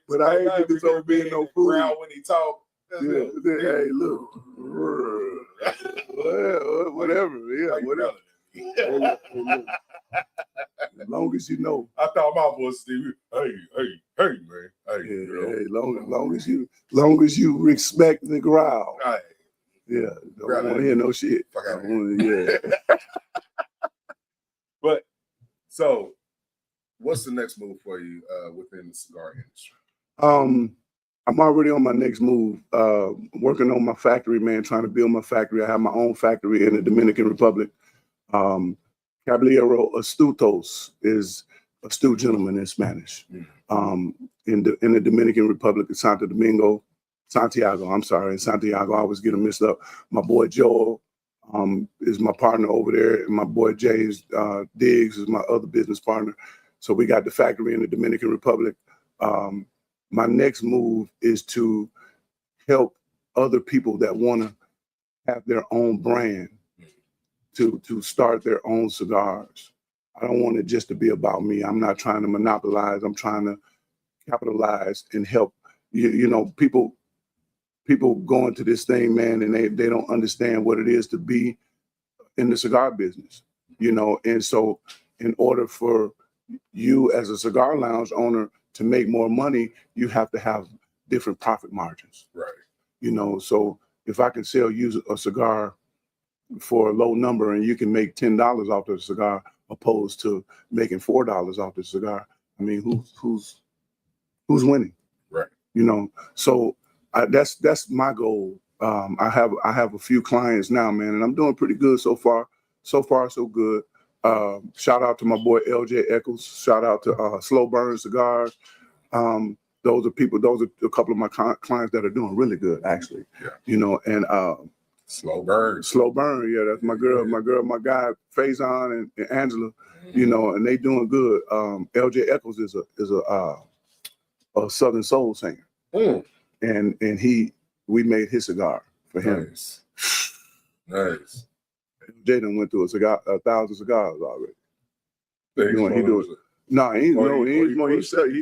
But I ain't get this old being no fool.
When he talk.
Yeah. Hey, look. Whatever. Yeah, whatever. As long as you know.
I thought my voice, Steve. Hey, man. Hey,
hey, long as you respect the growl.
Right.
Yeah, don't want to hear no shit. Yeah.
But so, what's the next move for you within the cigar industry?
I'm already on my next move. Working on my factory, man. Trying to build my factory. I have my own factory in the Dominican Republic. Caballero Astutos is astute gentleman in Spanish. In the Dominican Republic of Santiago. In Santiago, I always get them mixed up. My boy Joel is my partner over there, and my boy James Diggs is my other business partner. So we got the factory in the Dominican Republic. My next move is to help other people that want to have their own brand to start their own cigars. I don't want it just to be about me. I'm not trying to monopolize. I'm trying to capitalize and help. You know, people go into this thing, man, and they don't understand what it is to be in the cigar business, you know. And so in order for you as a cigar lounge owner to make more money, you have to have different profit margins.
Right.
You know, so if I can sell you a cigar for a low number and you can make $10 off the cigar opposed to making $4 off the cigar, I mean, who's winning?
Right.
You know, so that's my goal. I have a few clients now, man, and I'm doing pretty good so far. So far, so good. Shout out to my boy LJ Eccles. Shout out to Slow Burn Cigars. those are people. Those are a couple of my clients that are doing really good, actually.
Yeah.
You know, and
Slow burn.
Slow burn. Yeah, that's my girl, my guy, Faison and Angela. You know, and they doing good. LJ Echols is a Southern soul singer, and we made his cigar for him.
Nice.
Jaden went through 1,000 cigars already.
He
doing. No, he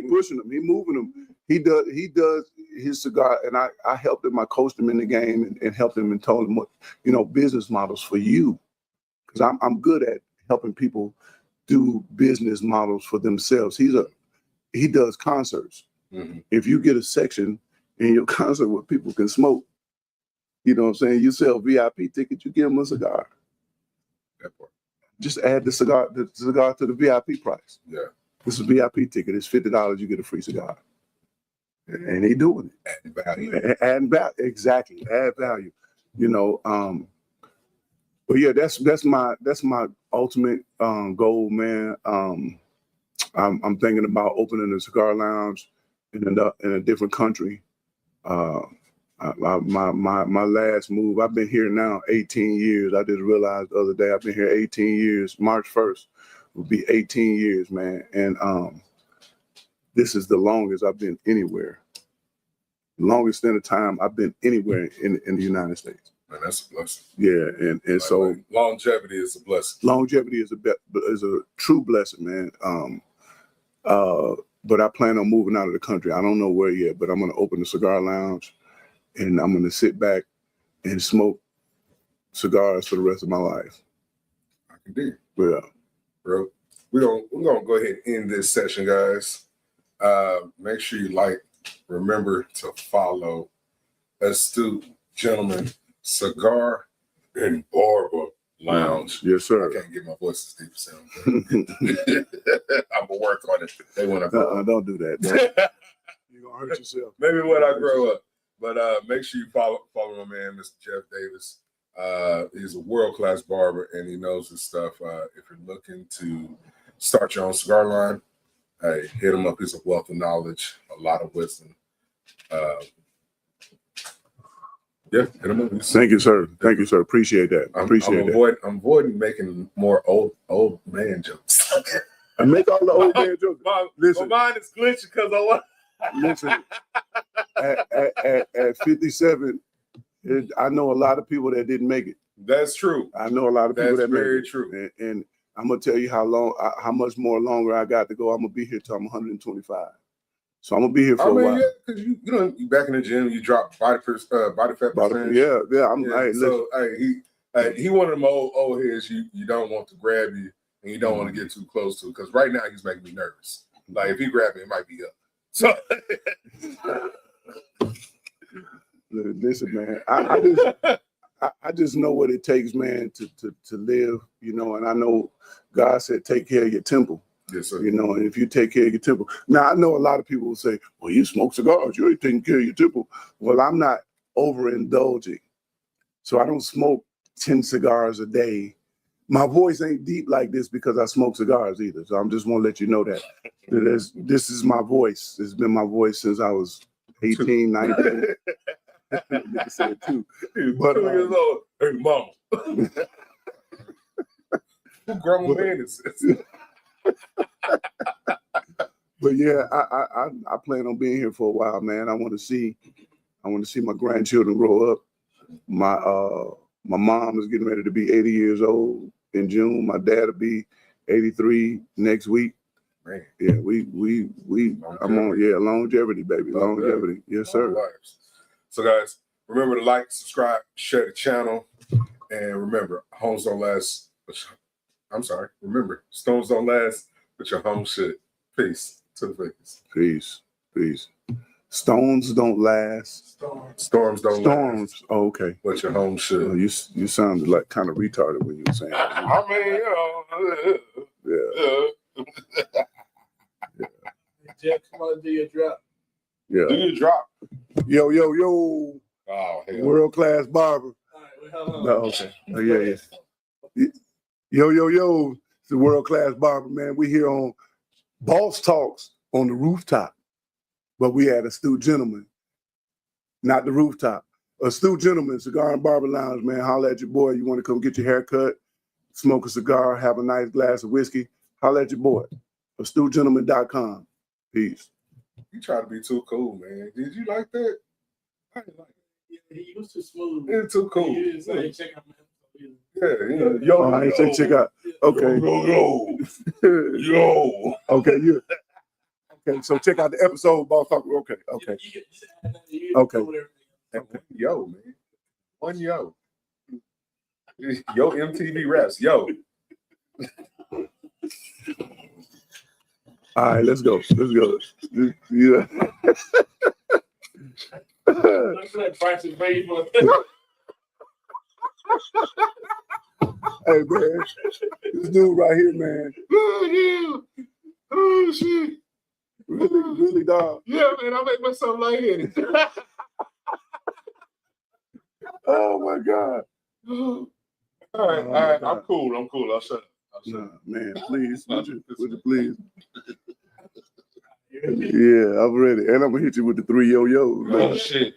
pushing them. He moving them. He does his cigar, and I helped him. I coached him in the game and helped him and told him what, you know, business models for you, because I'm good at helping people do business models for themselves. He does concerts. If you get a section in your concert where people can smoke, you know what I'm saying? You sell VIP tickets, you give them a cigar.
That part.
Just add the cigar to the VIP price.
Yeah.
This is a VIP ticket. It's $50. You get a free cigar. And he doing it.
Adding value.
Exactly. Add value. You know, but yeah, that's my ultimate goal, man. I'm thinking about opening a cigar lounge in a different country. My last move, I've been here now 18 years. I just realized the other day I've been here 18 years. March 1st will be 18 years, man. And this is the longest I've been anywhere. Longest in the time I've been anywhere in the United States.
Man, that's a blessing.
Yeah, and so
longevity is a blessing.
Longevity is a true blessing, man. But I plan on moving out of the country. I don't know where yet, but I'm going to open a cigar lounge. And I'm going to sit back and smoke cigars for the rest of my life.
I can dig.
Yeah.
Bro, we're gonna go ahead and end this session, guys. Make sure you remember to follow Astute Gentleman Cigar and Barber Lounge.
Yes, sir.
I can't get my voice as deep as sound. I'm gonna work on it. They want to
don't do that. You're gonna hurt yourself.
Maybe when I grow up. But make sure you follow my man, Mr. Jeff Davis. He's a world-class barber, and he knows his stuff. If you're looking to start your own cigar line, hey, hit him up. He's a wealth of knowledge, a lot of wisdom. Yeah, hit him up.
Thank you, sir. Thank you, sir. Appreciate that.
I'm avoiding making more old man jokes.
I make all the old man jokes.
My mind is glitching because I want.
Listen, at 57, I know a lot of people that didn't make it.
That's true.
I know a lot of people that made it.
Very true.
And I'm gonna tell you how much more longer I got to go. I'm gonna be here till I'm 125. So I'm gonna be here for a while.
Yeah, because you back in the gym, you drop body fat percentage.
Yeah.
He one of them old heads you don't want to grab you and you don't want to get too close to, because right now he's making me nervous. Like if he grab me, it might be up. So listen, man, I just know what it takes, man, to live, you know, and I know God said take care of your temple. Yes, sir.
You know, and if you take care of your temple. Now I know a lot of people will say, well, you smoke cigars, you ain't taking care of your temple. Well, I'm not overindulging. So I don't smoke 10 cigars a day. My voice ain't deep like this because I smoke cigars either. So I'm just want to let you know that this is my voice. It's been my voice since I was 18, 19. Nigga said two. But
2 years old. Hey, mama. Who grown man is this?
But yeah, I plan on being here for a while, man. I want to see my grandchildren grow up. My mom is getting ready to be 80 years old in June. My dad will be 83 next week.
Man.
Yeah, I'm on longevity, baby. Longevity. Yes, sir.
So guys, remember to like, subscribe, share the channel, and remember, homes don't last. Remember, stones don't last, but your home should. Peace to the face.
Peace. Stones don't last.
Storms don't last.
Oh, okay.
But your home should.
Oh, you sounded like kind of retarded when you were saying that.
I mean,
Yeah.
Jeff, come on, do your drop.
Yeah.
Do your drop.
Yo.
Oh, hell.
World class barber.
All right, wait, hold on.
No, okay. Oh, yeah. Yo. It's the world class barber, man. We here on Boss Talks on the Rooftop. but we had Astute Gentleman, not the rooftop. Astute Gentleman, Cigar and Barber Lounge, man. Holla at your boy. You want to come get your hair cut, smoke a cigar, have a nice glass of whiskey, holla at your boy. AstuteGentleman.com. Peace.
You try to be too cool, man. Did you like that? I didn't like it.
Yeah, he was too smooth.
It's too cool.
He didn't say, check out my
Yeah.
Yo, I ain't say check out. Okay.
Yo.
Okay, you. Okay, so check out the episode, Boss Talk. Okay. Okay.
Yo, man. One yo. Yo, MTV Raps. Yo.
All right, let's go. Yeah. Hey, man. This dude right here, man.
Oh, shit.
Really, dog.
Yeah, man, I make myself lightheaded.
Oh, my God.
All right. I'm cool. I'll shut up.
Nah, man, please. Would you please? Yeah, I'm ready. And I'm going to hit you with the 3 yo-yos. Man.
Oh, shit.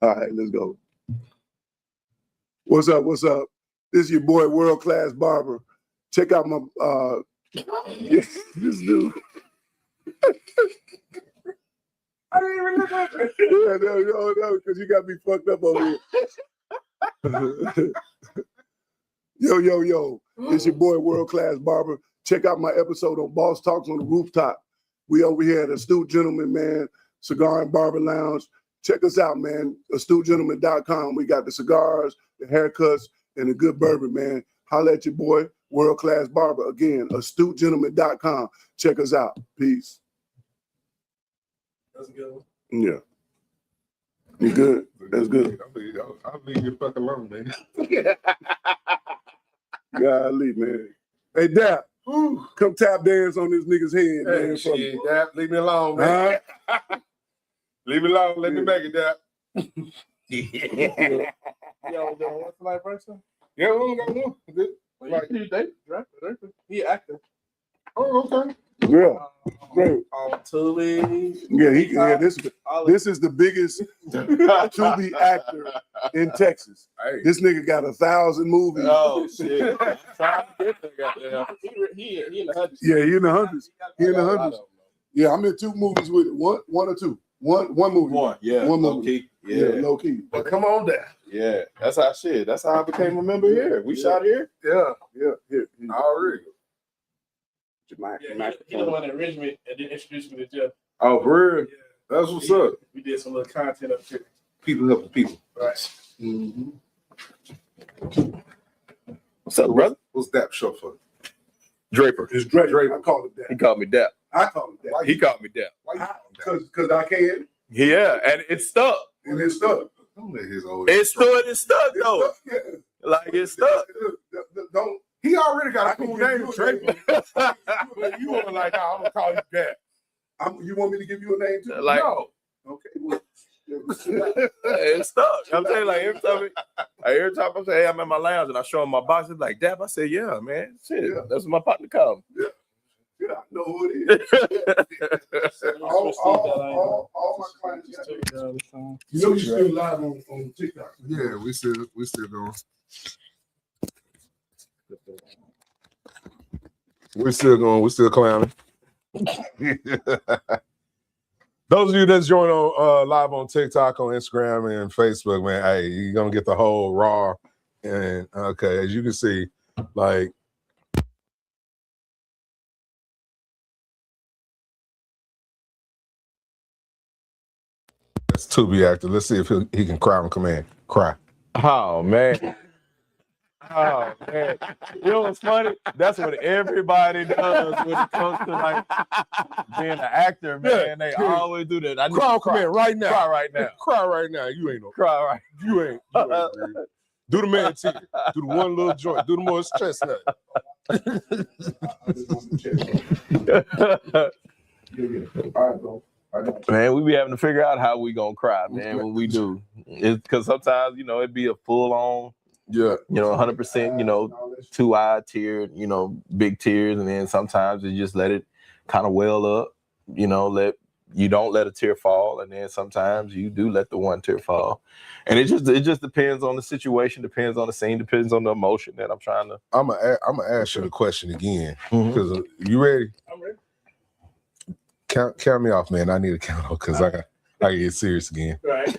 All right, let's go. What's up? This is your boy, World Class Barber. Check out my this dude.
I didn't even look at it.
Yeah, no, because you got me fucked up over here. Yo. It's your boy, World Class Barber. Check out my episode on Boss Talks on the Rooftop. We over here at Astute Gentleman, man, Cigar and Barber Lounge. Check us out, man. AstuteGentleman.com. We got the cigars, the haircuts, and the good bourbon, man. Holla at your boy, World Class Barber. Again, AstuteGentleman.com. Check us out. Peace.
That's a good one.
Yeah. You good? That's good.
I'll leave you fucking alone, man.
Golly, man. Hey, Dap, come tap dance on this nigga's head,
Hey,
man.
shit, Dap, leave me alone, man. Leave me alone. Let me make it, Dap.
Yo, what's the life person?
Yeah, we don't got no.
Like, he an actor.
Oh, okay.
Yeah. Great.
Tubi.
Yeah, this is the biggest Tubi actor in Texas.
Hey.
This nigga got 1,000 movies.
Oh shit! Trying to get there, goddamn. He in the hundreds.
Yeah, he in the hundreds. He in the hundreds. Yeah, I'm in 2 movies with it. One or two. One movie.
Yeah.
One
Low
movie.
key.
Yeah, low key.
But come on down.
Yeah. That's how I became a member here. We shot here.
Yeah.
Already.
Yeah, he the one that arranged me and then introduced me to Jeff.
Oh, for real?
Yeah.
That's what's up.
We did some little content up here.
People helping people.
Right.
Mm-hmm.
What's up, brother?
What's that short for?
Draper.
It's Drake. I call it
He
that.
called me Dap.
I call it that.
He called me Dap.
Why you call him
Because I can.
Yeah, and it stuck.
And it's stuck.
that? Don't let his old
It stood and stuck though.
Yeah.
Like it stuck.
Don't.
He already got
I
a cool
can
name,
give you a
Drake.
name.
You were like, nah, I'm gonna call you that.
You want me to give you a name too?
Like
No.
Okay. Well,
it stuck. I'm saying like every time I say, hey, I'm at my lounge and I show him my box, it's like Dap. I said, yeah, man. Shit.
Yeah.
That's what my partner called me.
yeah, I know who it is. All my clients got it. You know you still live on TikTok.
Yeah, we still going. We're still going. We're still clowning. Those of you that's joining on live on TikTok, on Instagram, and Facebook, man, hey, you're gonna get the whole raw. And okay, as you can see, like. That's Tubi actor. Let's see if he can cry on command. Cry.
Oh man. Oh man. You know what's funny? That's what everybody does when it comes to like being an actor, man. They always do that. I need
Cry
to
on command right now.
Cry right now.
Cry right now. You ain't no.
Cry right.
You ain't. Dude. Do the man teeth. Do the one little joint. Do the more chestnut.
All right, bro.
Man, we be having to figure out how we gonna cry, man, when we do. It's because sometimes, it'd be a full on,
Yeah.
100%, 2 eye tear, big tears, and then sometimes it just let it kind of well up. you don't let a tear fall, and then sometimes you do let the one tear fall, and it just depends on the situation, depends on the scene, depends on the emotion that I'm trying to.
I'm gonna ask you the question again
Mhm.
because you ready?
I'm ready.
Count me off, man. I need to count off because I get serious again.
Right.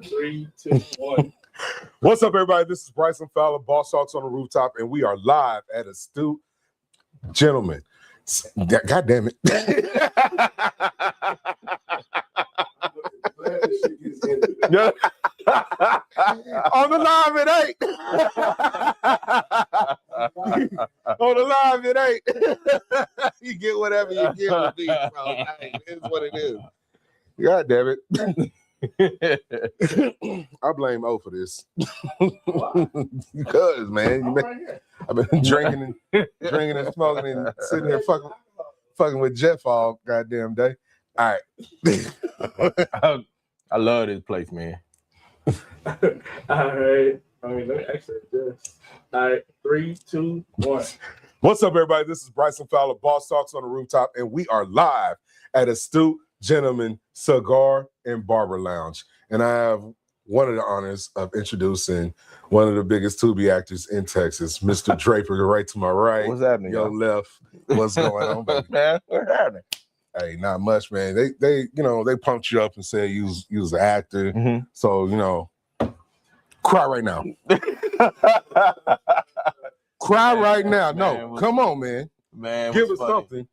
3, 2, 1.
What's up, everybody? This is Bryson Fowler, Boss Talks on the Rooftop, and we are live at Astute. Gentlemen, God damn it. On the live at 8. On the live at 8. You get whatever you get with these, bro. Hey, it is what it is. God damn it. I blame O for this. Because, man, I've been drinking and smoking and sitting here fucking with Jeff all goddamn day. All right.
I love this place, man.
All right. I mean, let me actually just. All right. 3, 2, 1.
What's up, everybody? This is Bryson Fowler, Boss Talks on the Rooftop, and we are live at Astute Gentlemen Cigar and Barber Lounge. And I have one of the honors of introducing one of the biggest Tubi actors in Texas, Mr. Draper, right to my right.
What's happening,
Your
y'all?
left. What's going on, baby?
Man, what's happening?
Hey, not much, man. They they pumped you up and said you was an actor.
Mm-hmm.
So, cry right now. Cry right now. No, come on, man.
Man,
Give us
funny.
something.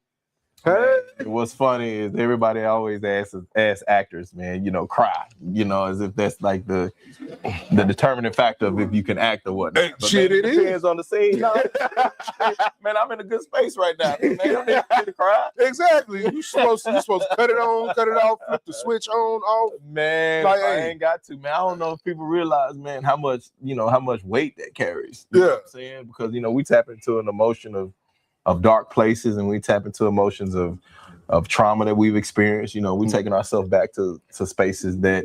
Hey. What's funny is everybody always asks actors, man, cry, as if that's like the determining factor of if you can act or whatnot.
Hey,
But
shit,
man,
it
depends
is.
on the scene. No, man, I'm in a good space right now. Man, I don't need to cry.
Exactly. You supposed to cut it on, cut it off, flip the switch on, off.
Man,
Like,
I
hey.
ain't got to, man. I don't know if people realize, man, how much weight that carries.
Yeah.
You know what I'm saying? Because, we tap into an emotion of dark places, and we tap into emotions of trauma that we've experienced. We taking ourselves back to spaces that,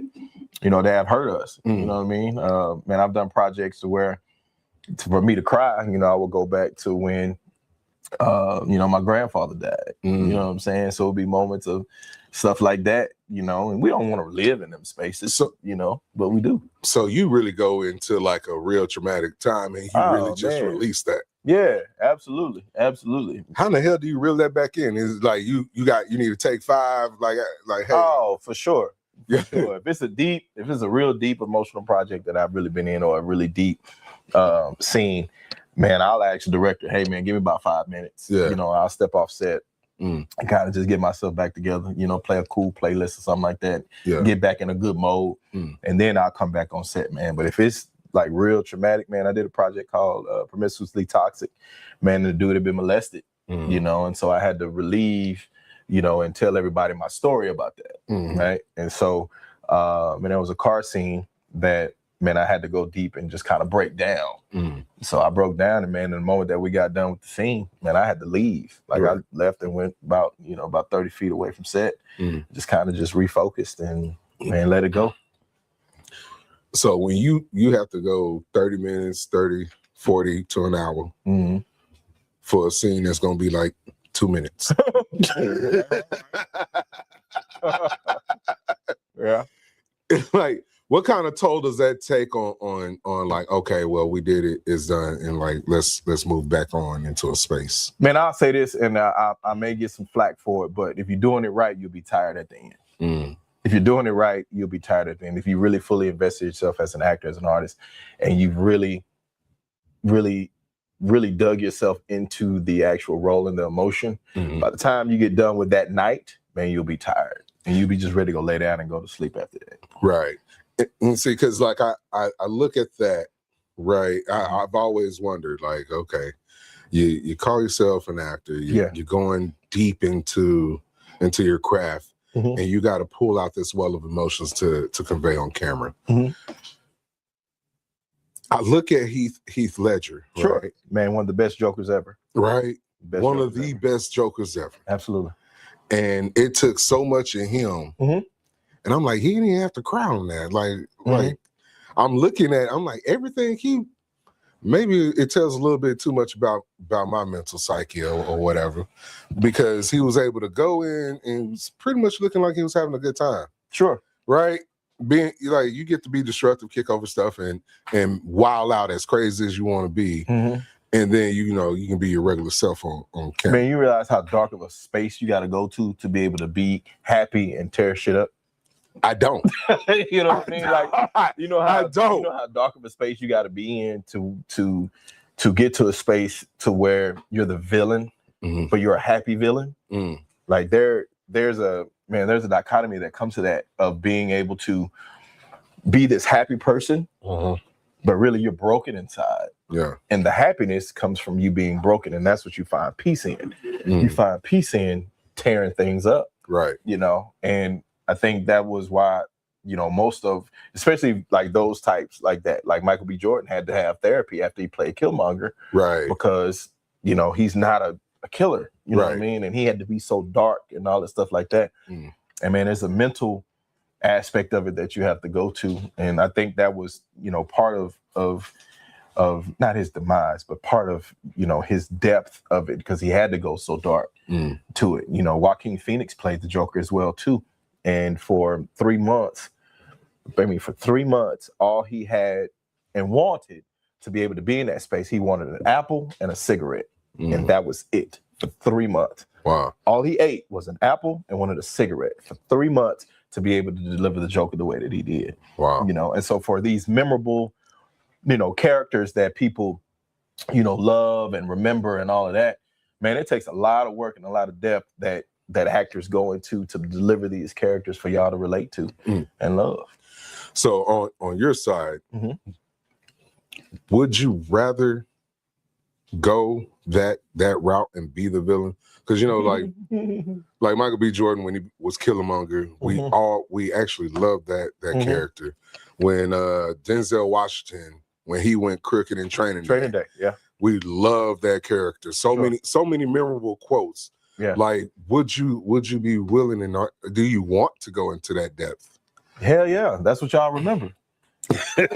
that have hurt us. You know what I mean? Man, I've done projects where for me to cry, I will go back to when, my grandfather died. You know what I'm saying? So it'll be moments of stuff like that, and we don't want to live in them spaces, but we do.
So you really go into like a real traumatic time and you really just release that.
Yeah, absolutely. Absolutely.
How in the hell do you reel that back in? Is it like you need to take 5, like hey.
Oh, for sure.
Yeah.
Sure. If it's a real deep emotional project that I've really been in, or a really deep scene, man, I'll ask the director, hey man, give me about 5 minutes.
Yeah.
I'll step off set and kind of just get myself back together, play a cool playlist or something like that, get back in a good mode, and then I'll come back on set, man. But if it's like real traumatic, man, I did a project called Promiscuously Toxic, man, the dude had been molested, and so I had to relieve, and tell everybody my story about that, right? And so, there was a car scene that, man, I had to go deep and just kind of break down. So I broke down, and man, in the moment that we got done with the scene, man, I had to leave. Like I left and went about 30 feet away from set, just kind of just refocused and, man, let it go.
So when you have to go 30 minutes, 30, 40 to an hour for a scene that's going to be like 2 minutes.
Yeah.
Like, what kind of toll does that take on like, okay, well, we did it, it's done, and like let's move back on into a space?
Man, I'll say this, and I may get some flack for it, but if you're doing it right, you'll be tired at the end. If you're doing it right, you'll be tired at the end. If you really fully invested yourself as an actor, as an artist, and you've really, really, really dug yourself into the actual role and the emotion, by the time you get done with that night, man, you'll be tired. And you'll be just ready to go lay down and go to sleep after that.
Right. And see, because like I look at that, right? I've always wondered, like, okay, you call yourself an actor, you're going deep into your craft, and you got to pull out this well of emotions to convey on camera. I look at Heath Ledger, right?
Man, one of the best jokers ever.
Right. One of
Jokers
the
ever.
best jokers ever.
Absolutely.
And it took so much of him. And I'm like, he didn't even have to cry on that. Like I'm looking at, I'm like, everything he maybe it tells a little bit too much about my mental psyche or whatever, because he was able to go in and was pretty much looking like he was having a good time.
Sure.
Right? Being like, you get to be destructive, kick over stuff, and wild out as crazy as you want to be.
Mm-hmm.
And then, you can be your regular self on camera.
Man, you realize how dark of a space you got to go to be able to be happy and tear shit up?
I don't.
You know what I mean? Like,
I don't.
You know how dark of a space you got to be in to get to a space to where you're the villain, but you're a happy villain. Like there's a dichotomy that comes to that of being able to be this happy person, but really you're broken inside.
Yeah.
And the happiness comes from you being broken, and that's what you find peace in. You find peace in tearing things up.
Right.
And I think that was why, most of, especially like those types like that, like Michael B. Jordan had to have therapy after he played Killmonger.
Right.
Because, he's not a killer, you know what I mean? And he had to be so dark and all that stuff like that. And man, there's a mental aspect of it that you have to go to. And I think that was, part of not his demise, but part of, his depth of it, because he had to go so dark to it. Joaquin Phoenix played the Joker as well too. And for 3 months, all he had and wanted to be able to be in that space, he wanted an apple and a cigarette. And that was it for 3 months.
Wow.
All he ate was an apple and wanted a cigarette for 3 months to be able to deliver the Joker the way that he did.
Wow.
And so for these memorable, characters that people, love and remember and all of that, man, it takes a lot of work and a lot of depth that actors go into to deliver these characters for y'all to relate to and love.
So on your side, would you rather go that route and be the villain? Because like Michael B. Jordan, when he was Killmonger, we actually loved that character. When Denzel Washington, when he went crooked in Training Day, we loved that character. So many memorable quotes. Yeah. Like, would you be willing, and do you want to go into that depth?
Hell yeah, that's what y'all remember. Hell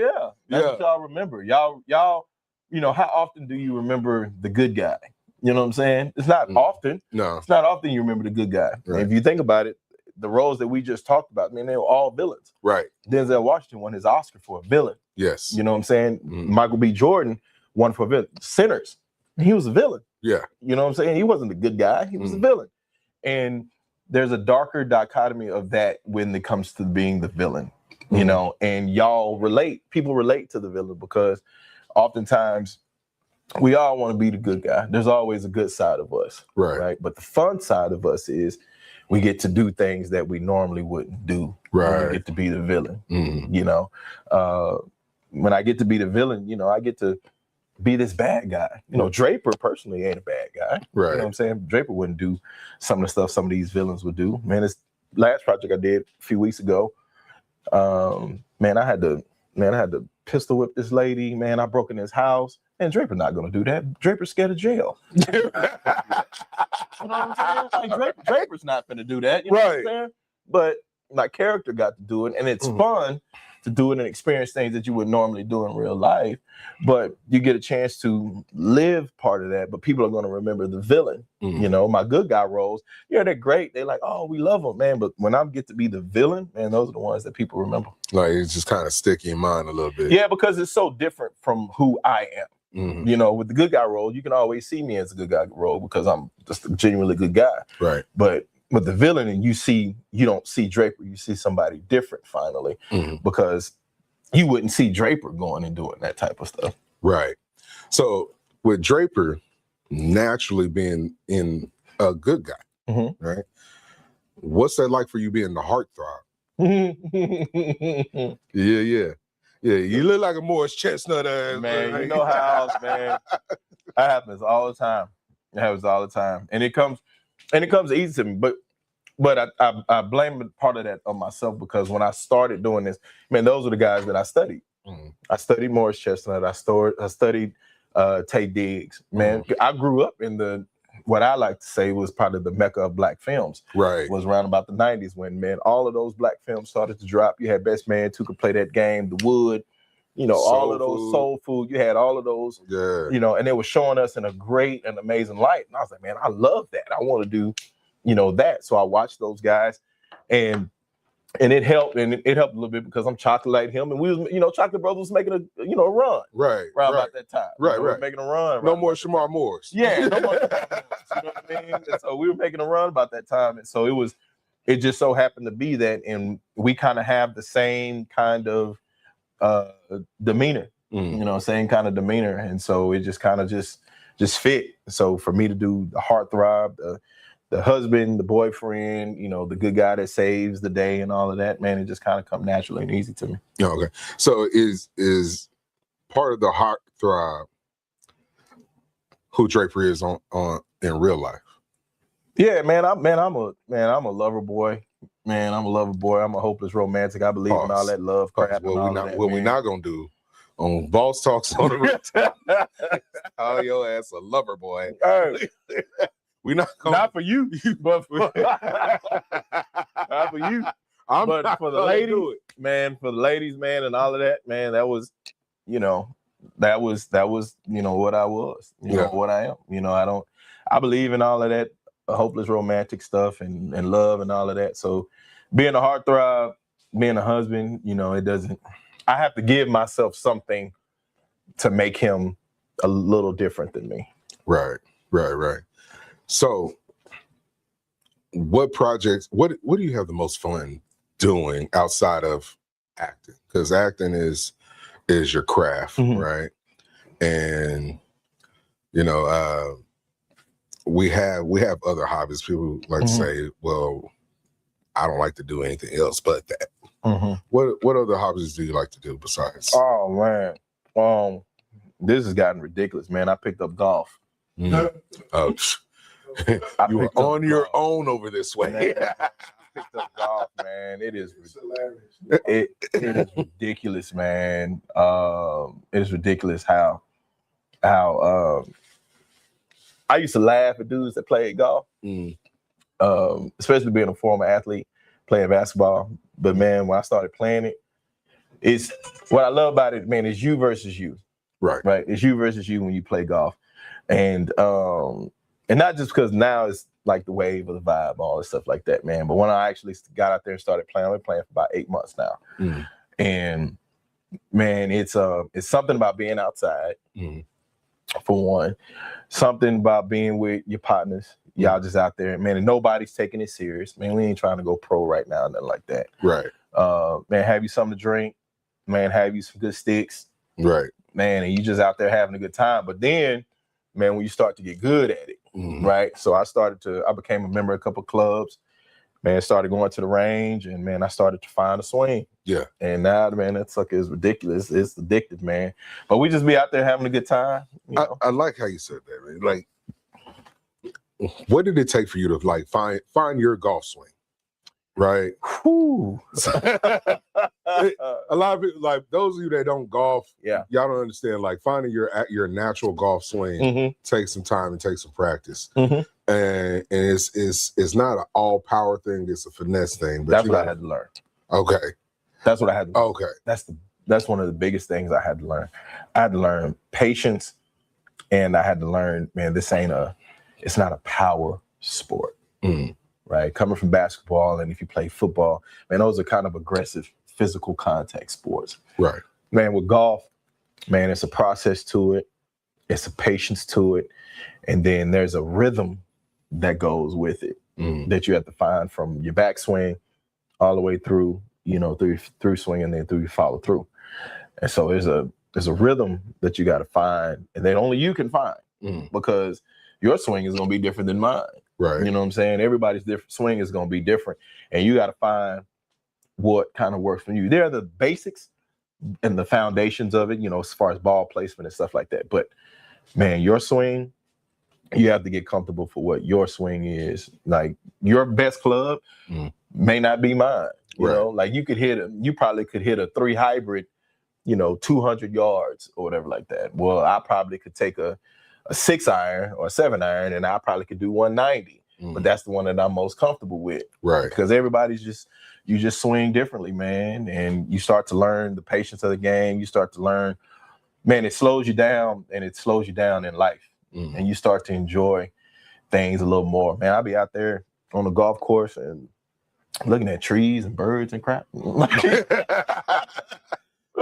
yeah, that's what y'all remember. Y'all, how often do you remember the good guy? You know what I'm saying? It's not often.
No,
it's not often you remember the good guy. Right. If you think about it, the roles that we just talked about, man, they were all villains.
Right.
Denzel Washington won his Oscar for a villain.
Yes.
You know what I'm saying? Michael B. Jordan won for a villain. Sinners. He was a villain.
Yeah.
You know what I'm saying? He wasn't a good guy. He was a villain. And there's a darker dichotomy of that when it comes to being the villain, and people relate to the villain because oftentimes we all want to be the good guy. There's always a good side of us. Right. But the fun side of us is we get to do things that we normally wouldn't do.
Right.
When we get to be the villain. When I get to be the villain, I get to be this bad guy. Draper personally ain't a bad guy.
Right.
You know what I'm saying? Draper wouldn't do some of the stuff some of these villains would do. Man, this last project I did a few weeks ago, man, I had to pistol whip this lady. Man, I broke in his house. And Draper's not gonna do that. Draper's scared of jail. You know what I'm saying? Like Draper's not gonna do that. You know what I'm saying? But my character got to do it, and it's fun to do it and experience things that you would normally do in real life. But you get a chance to live part of that, but people are going to remember the villain. My good guy roles, they're great. They're like, oh, we love them, man. But when I get to be the villain, man, those are the ones that people remember.
Like, it's just kind of sticky in mind a little bit.
Yeah, because it's so different from who I am. With the good guy role, you can always see me as a good guy role because I'm just a genuinely good guy.
Right.
But with the villain, and you don't see Draper, you see somebody different finally, because you wouldn't see Draper going and doing that type of stuff.
Right. So with Draper naturally being in a good guy, right? What's that like for you being the heartthrob? Yeah. You look like a Morris Chestnut ass.
Man, you know how else, man. That happens all the time. And it comes easy to me. But I blame part of that on myself because when I started doing this, man, those were the guys that I studied. I studied Morris Chestnut. I studied Tay Diggs. Man, I grew up in what I like to say was probably the mecca of black films.
Right.
It was around about the 90s when, man, all of those black films started to drop. You had Best Man, Two Could Play That Game, The Wood, you know,
Soul
all of those
food.
soul food. You had all of those,
Yeah.
you know, and they were showing us in a great and amazing light. And I was like, man, I love that. I want to do, you know, that. So I watched those guys, and it helped, and it helped a little bit because I'm chocolate like him, and we was, you know, Chocolate Brothers was making a, you know, a run
Right.
around
Right.
about that time.
Right,
You know, we were
right.
making a run.
No
around
more
about that
Shamar
time.
Moores.
Yeah, no more. You know what I mean? And so we were making a run about that time, and so it just so happened to be that, and we kind of have the same kind of demeanor, you know, same kind of demeanor, and so it just kind of just fit. So for me to do the heartthrob, the husband, the boyfriend, you know, the good guy that saves the day, and all of that, man, it just kind of come naturally and easy to me.
Okay, so is part of the heartthrob who Draper is on in real life?
Yeah, man, I'm a lover boy. Man, I'm a lover boy. I'm a hopeless romantic. I believe in all that love crap.
What
and all
we
of
not
that,
what
man.
we not gonna do on Boss Talks on the Rooftop. Call your ass a lover boy.
Hey,
We not gonna.
not for you, but for, not for you.
I'm
But
not
for the
gonna
ladies,
do it.
man, for the ladies, man, and all of that, man, that was, you know, that was, you know, what I was, you know, what I am. You know, I believe in all of that hopeless romantic stuff and love and all of that. So being a heartthrob, being a husband, you know, I have to give myself something to make him a little different than me.
Right. So what projects, what do you have the most fun doing outside of acting? Because acting is your craft, right? And you know, we have other hobbies. People like to say, well, I don't like to do anything else but that. What other hobbies do you like to do besides?
Oh man. This has gotten ridiculous, man. I picked up golf.
Oh, you were on your own over this way.
I picked up golf, man. It is ridiculous, man. It is ridiculous how I used to laugh at dudes that played golf, especially being a former athlete playing basketball. But man, when I started playing it, it's what I love about it, man, is you versus you. Right. It's you versus you when you play golf. And not just because now it's like the wave of the vibe, all this stuff like that, man. But when I actually got out there and started playing, I've been playing for about 8 months now. And man, it's something about being outside, for one. Something about being with your partners. Y'all just out there, man, and nobody's taking it serious. Man, we ain't trying to go pro right now, nothing like that.
Right.
Man, have you something to drink. Man, have you some good sticks.
Right.
Man, and you just out there having a good time. But then, man, when you start to get good at it, right? So I became a member of a couple of clubs, man, started going to the range, and man, I started to find a swing.
Yeah.
And now, man, that sucker is ridiculous. It's addictive, man. But we just be out there having a good time. You know?
I like how you said that, man. Like, what did it take for you to like find your golf swing? Right.
Whew.
A lot of people, like those of you that don't golf, y'all don't understand. Like finding your natural golf swing takes some time and takes some practice, and it's not an all power thing. It's a finesse thing. But
that's what I had to learn.
Okay,
that's what I had to learn.
Okay,
that's one of the biggest things I had to learn. I had to learn patience, and I had to learn, man, it's not a power sport. Right, coming from basketball, and if you play football, man, those are kind of aggressive physical contact sports.
Right.
Man, with golf, man, it's a process to it. It's a patience to it. And then there's a rhythm that goes with it that you have to find from your backswing all the way through, you know, through swing and then through your follow through. And so there's a rhythm that you got to find and that only you can find because your swing is going to be different than mine.
Right.
You know what I'm saying? Everybody's different swing is going to be different. And you got to find what kind of works for you. There are the basics and the foundations of it, you know, as far as ball placement and stuff like that. But man, your swing, you have to get comfortable for what your swing is. Like your best club may not be mine. You know, like you probably could hit a 3 hybrid, you know, 200 yards or whatever like that. Well, I probably could take a 6 iron or a 7 iron and I probably could do 190. But that's the one that I'm most comfortable with.
Right.
Because everybody's just, you just swing differently, man. And you start to learn the patience of the game. You start to learn, man, it slows you down, and it slows you down in life. And you start to enjoy things a little more. Man, I'll be out there on the golf course and looking at trees and birds and crap.
Oh,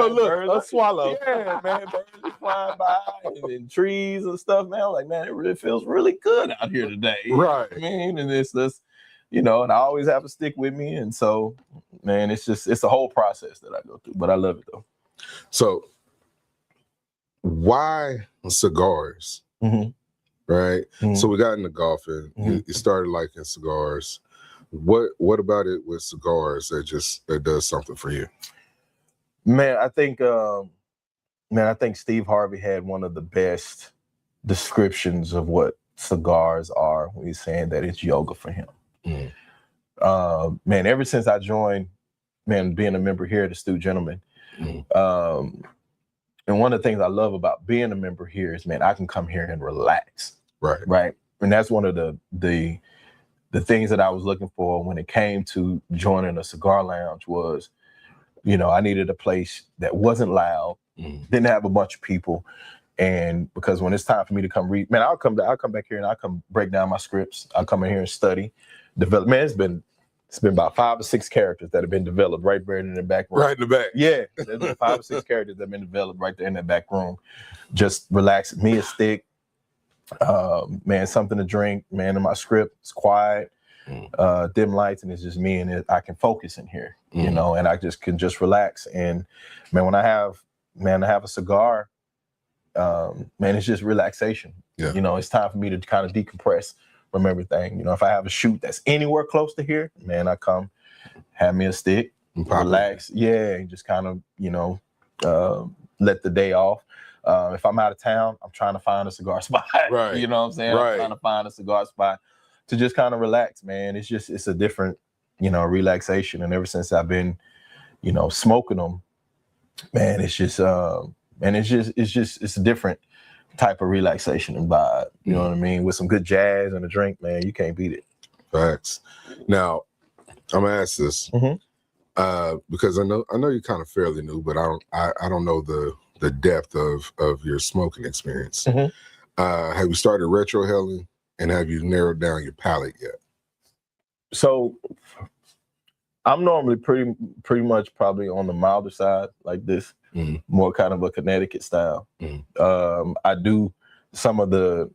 look,
birds,
a swallow.
Yeah, man, birds are flying by and trees and stuff, man. I'm like, man, it really feels really good out here today.
Right.
I mean, and it's this, you know, and I always have a stick with me. And so, man, it's a whole process that I go through, but I love it though.
So why cigars? Right? So we got into golfing. You started liking cigars. What about it with cigars that does something for you?
Man, I think Steve Harvey had one of the best descriptions of what cigars are when he's saying that it's yoga for him. Man, ever since I joined, man, being a member here at Astute Gentlemen, and one of the things I love about being a member here is, man, I can come here and relax. Right. And that's one of the things that I was looking for when it came to joining a cigar lounge was, you know, I needed a place that wasn't loud, didn't have a bunch of people. And because when it's time for me to come read, man, I'll come back here and I'll come break down my scripts. I'll come in here and study, develop. Man, it's been about 5 or 6 characters that have been developed right there in the back room.
Right in the back.
Yeah. There's been 5 or 6 characters that have been developed right there in that back room. Just relax, me a stick, man, something to drink, man, in my script. It's quiet. Dim lights, and it's just me, and I can focus in here, you know, and I can relax. And man, when I have a cigar, man, it's just relaxation.
Yeah.
You know, it's time for me to kind of decompress from everything. You know, if I have a shoot that's anywhere close to here, man, I come, have me a stick, relax, and just kind of, you know, let the day off. If I'm out of town, I'm trying to find a cigar spot.
Right.
You know what I'm saying?
Right.
I'm trying to find a cigar spot to just kind of relax, man. It's a different, you know, relaxation. And ever since I've been, you know, smoking them, man, it's just a different type of relaxation and vibe. You know what I mean? With some good jazz and a drink, man, you can't beat it.
Facts. Now, I'm gonna ask this because I know you're kind of fairly new, but I don't know the depth of your smoking experience. Have you started retrohaling? And have you narrowed down your palate yet? So
I'm normally pretty much probably on the milder side, like this, more kind of a Connecticut style. I do some of the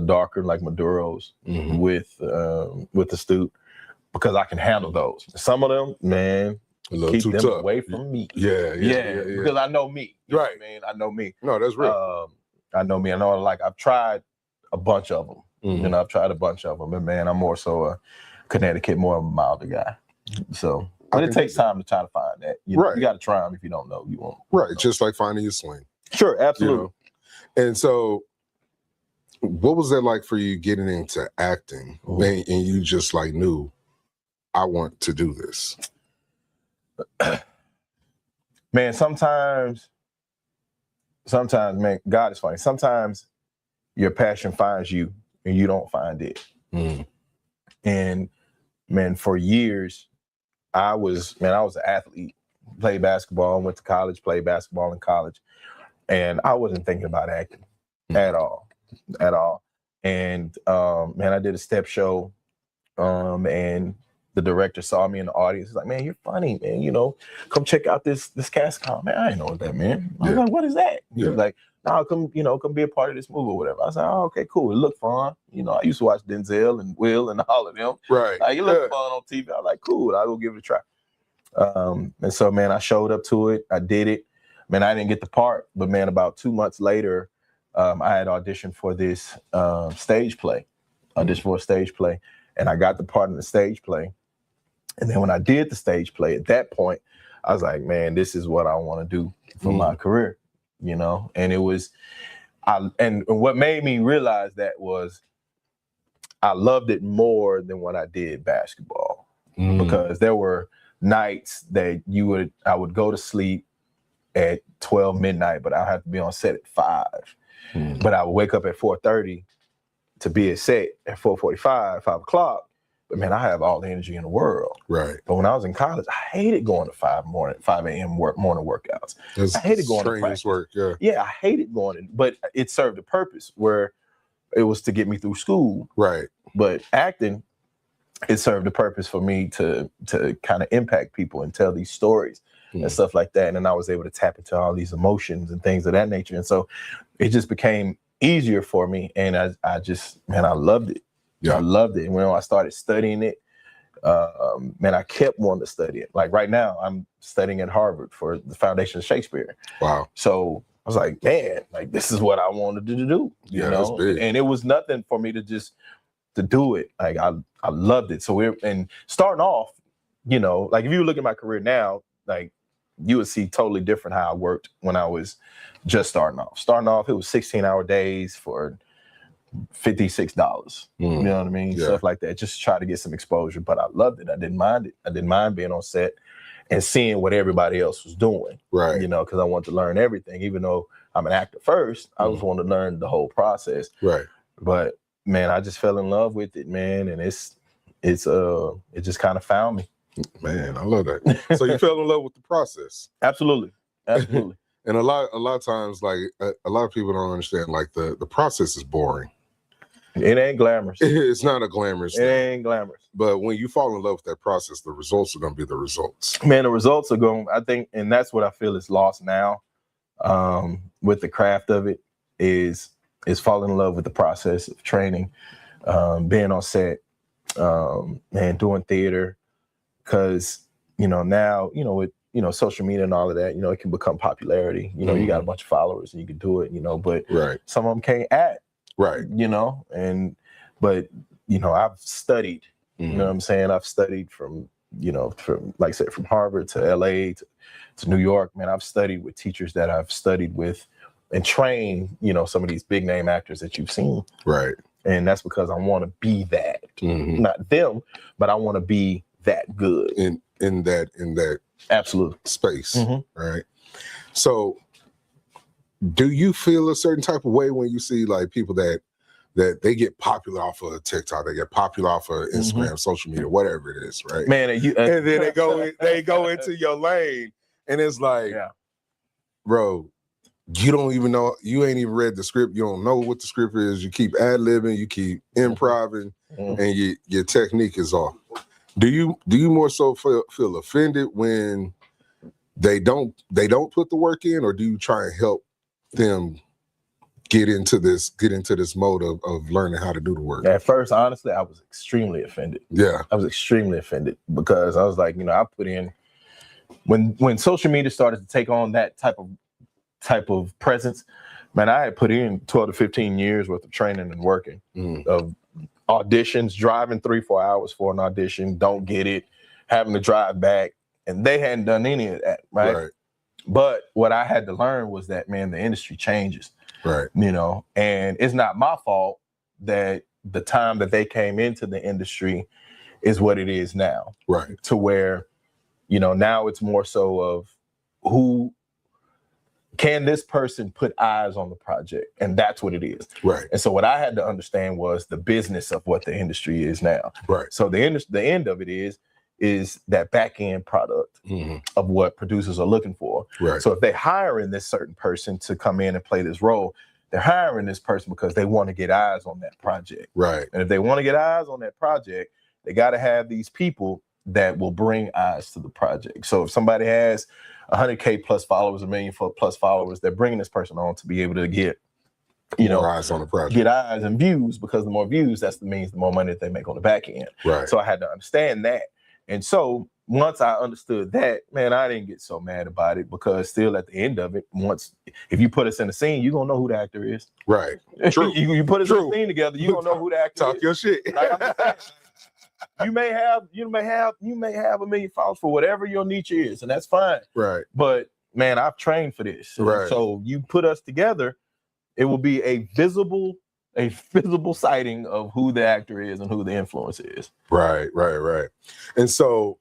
darker, like Maduros, with Astute, because I can handle those. Some of them, man, keep them
tough.
Away from me.
Yeah.
Because I know me.
Right.
Man, I know me.
No, that's real.
I know me. I know, like, I've tried a bunch of them. You know, I've tried a bunch of them, but man, I'm more so a Connecticut, more of a milder guy. So, but it takes time to try to find that. You got to try them. If you don't know, you won't.
Right, just like finding your swing.
Sure, absolutely.
You know? And so, what was that like for you getting into acting, and you just like knew, I want to do this?
Man, sometimes, man, God is funny. Sometimes your passion finds you and you don't find it. And man, for years, I was an athlete, played basketball, went to college, played basketball in college. And I wasn't thinking about acting at all. And man, I did a step show, and the director saw me in the audience. He's like, man, you're funny, man. You know, come check out this cast call. Man, I didn't know what that meant. I was like, what is that? He was like, no, come be a part of this movie or whatever. I was like, oh, okay, cool. It looked fun. You know, I used to watch Denzel and Will and all of them.
Right.
Like, it looked fun on TV. I was like, cool, I'll go give it a try. And so, man, I showed up to it. I did it. Man, I didn't get the part, but man, about 2 months later, I had auditioned for this stage play. And I got the part in the stage play. And then when I did the stage play, at that point, I was like, man, this is what I want to do for my career, you know? And it was, and what made me realize that was I loved it more than when I did basketball, because there were nights that I would go to sleep at 12 midnight, but I'll have to be on set at 5. But I would wake up at 4:30 to be at set at 4:45, 5 o'clock, But man, I have all the energy in the world.
Right.
But when I was in college, I hated going to 5 a.m. morning workouts. I hated going to practice.
Work, yeah.
Yeah, I hated going in, but it served a purpose where it was to get me through school.
Right.
But acting, it served a purpose for me to kind of impact people and tell these stories and stuff like that. And then I was able to tap into all these emotions and things of that nature. And so it just became easier for me. And I just, man, I loved it. Yeah. I loved it. And when I started studying it, man, I kept wanting to study it. Like right now, I'm studying at Harvard for the Foundation of Shakespeare.
Wow.
So I was like, man, like this is what I wanted to do. You know?
That's big.
And it was nothing for me to do it. Like I loved it. So and starting off, you know, like if you look at my career now, like you would see totally different how I worked when I was just starting off. Starting off, it was 16-hour days for $56. You know what I mean?
Yeah.
Stuff like that. Just to try to get some exposure. But I loved it. I didn't mind it. I didn't mind being on set and seeing what everybody else was doing.
Right.
You know, because I wanted to learn everything. Even though I'm an actor first, I was wanting to learn the whole process.
Right.
But man, I just fell in love with it, man. And it just kind of found me.
Man, I love that. So you fell in love with the process.
Absolutely. Absolutely.
And a lot of times, like a lot of people don't understand, like the process is boring.
It ain't glamorous.
It's not a glamorous thing.
It ain't glamorous.
But when you fall in love with that process, the results are going to be the results.
Man, the results are going, I think, and that's what I feel is lost now with the craft of it, is falling in love with the process of training, being on set, and doing theater. Because, you know, now, you know, with, you know, social media and all of that, you know, it can become popularity. You know, you got a bunch of followers and you can do it, you know, but some of them can't act. Right. You know, but, you know, I've studied, you know what I'm saying? I've studied from, you know, like I said, from Harvard to LA to New York, man, I've studied with teachers that I've studied with and trained, you know, some of these big name actors that you've seen. Right. And that's because I want to be that, not them, but I want to be that good
in that
absolute
space. Right. So do you feel a certain type of way when you see like people that they get popular off of TikTok, they get popular off of Instagram, social media, whatever it is, right?
Man,
and then they go into your lane, and it's like, bro, you don't even know, you ain't even read the script, you don't know what the script is, you keep ad-libbing, you keep improving, and your technique is off. Do you more so feel offended when they don't put the work in, or do you try and help them get into this mode of learning how to do the work?
At first, honestly, I was extremely offended.
Yeah.
I was extremely offended because I was like, you know, I put in when social media started to take on that type of presence, man, I had put in 12 to 15 years worth of training and working of auditions, driving 3-4 hours for an audition, don't get it, having to drive back, and they hadn't done any of that, right? But what I had to learn was that, man, the industry changes, right? You know, and it's not my fault that the time that they came into the industry is what it is now, right? To where, you know, now it's more so of who can this person put eyes on the project? And that's what it is. Right. And so what I had to understand was the business of what the industry is now. Right. So the end of it is that back end product of what producers are looking for. Right. So if they're hiring this certain person to come in and play this role, they're hiring this person because they want to get eyes on that project. Right. And if they want to get eyes on that project, they got to have these people that will bring eyes to the project. So if somebody has 100K plus followers, 1 million plus followers, they're bringing this person on to be able to get, you know,
eyes on the project,
get eyes and views, because the more views, the more money that they make on the back end. Right. So I had to understand that. And so once I understood that, man, I didn't get so mad about it, because still at the end of it, if you put us in the scene, you're going to know who the actor is. Right. True. you put us in the scene together, you're going to know who the actor is.
Talk your shit.
Like you may have 1 million followers for whatever your niche is, and that's fine. Right. But man, I've trained for this. Right. So you put us together, it will be a visible sighting of who the actor is and who the influencer is.
Right. And so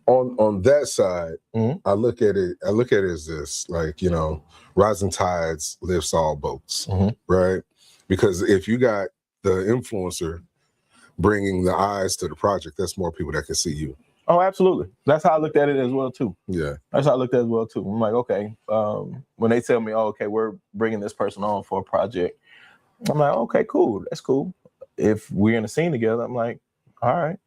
on that side, I look at it as this, like, you know, rising tides lifts all boats, right? Because if you got the influencer bringing the eyes to the project, that's more people that can see you.
Oh, absolutely. That's how I looked at it as well too.
Yeah.
That's how I looked at it as well too. I'm like, okay, when they tell me, oh, okay, we're bringing this person on for a project, I'm like, okay, cool, that's cool. If we're in a scene together, I'm like, all right,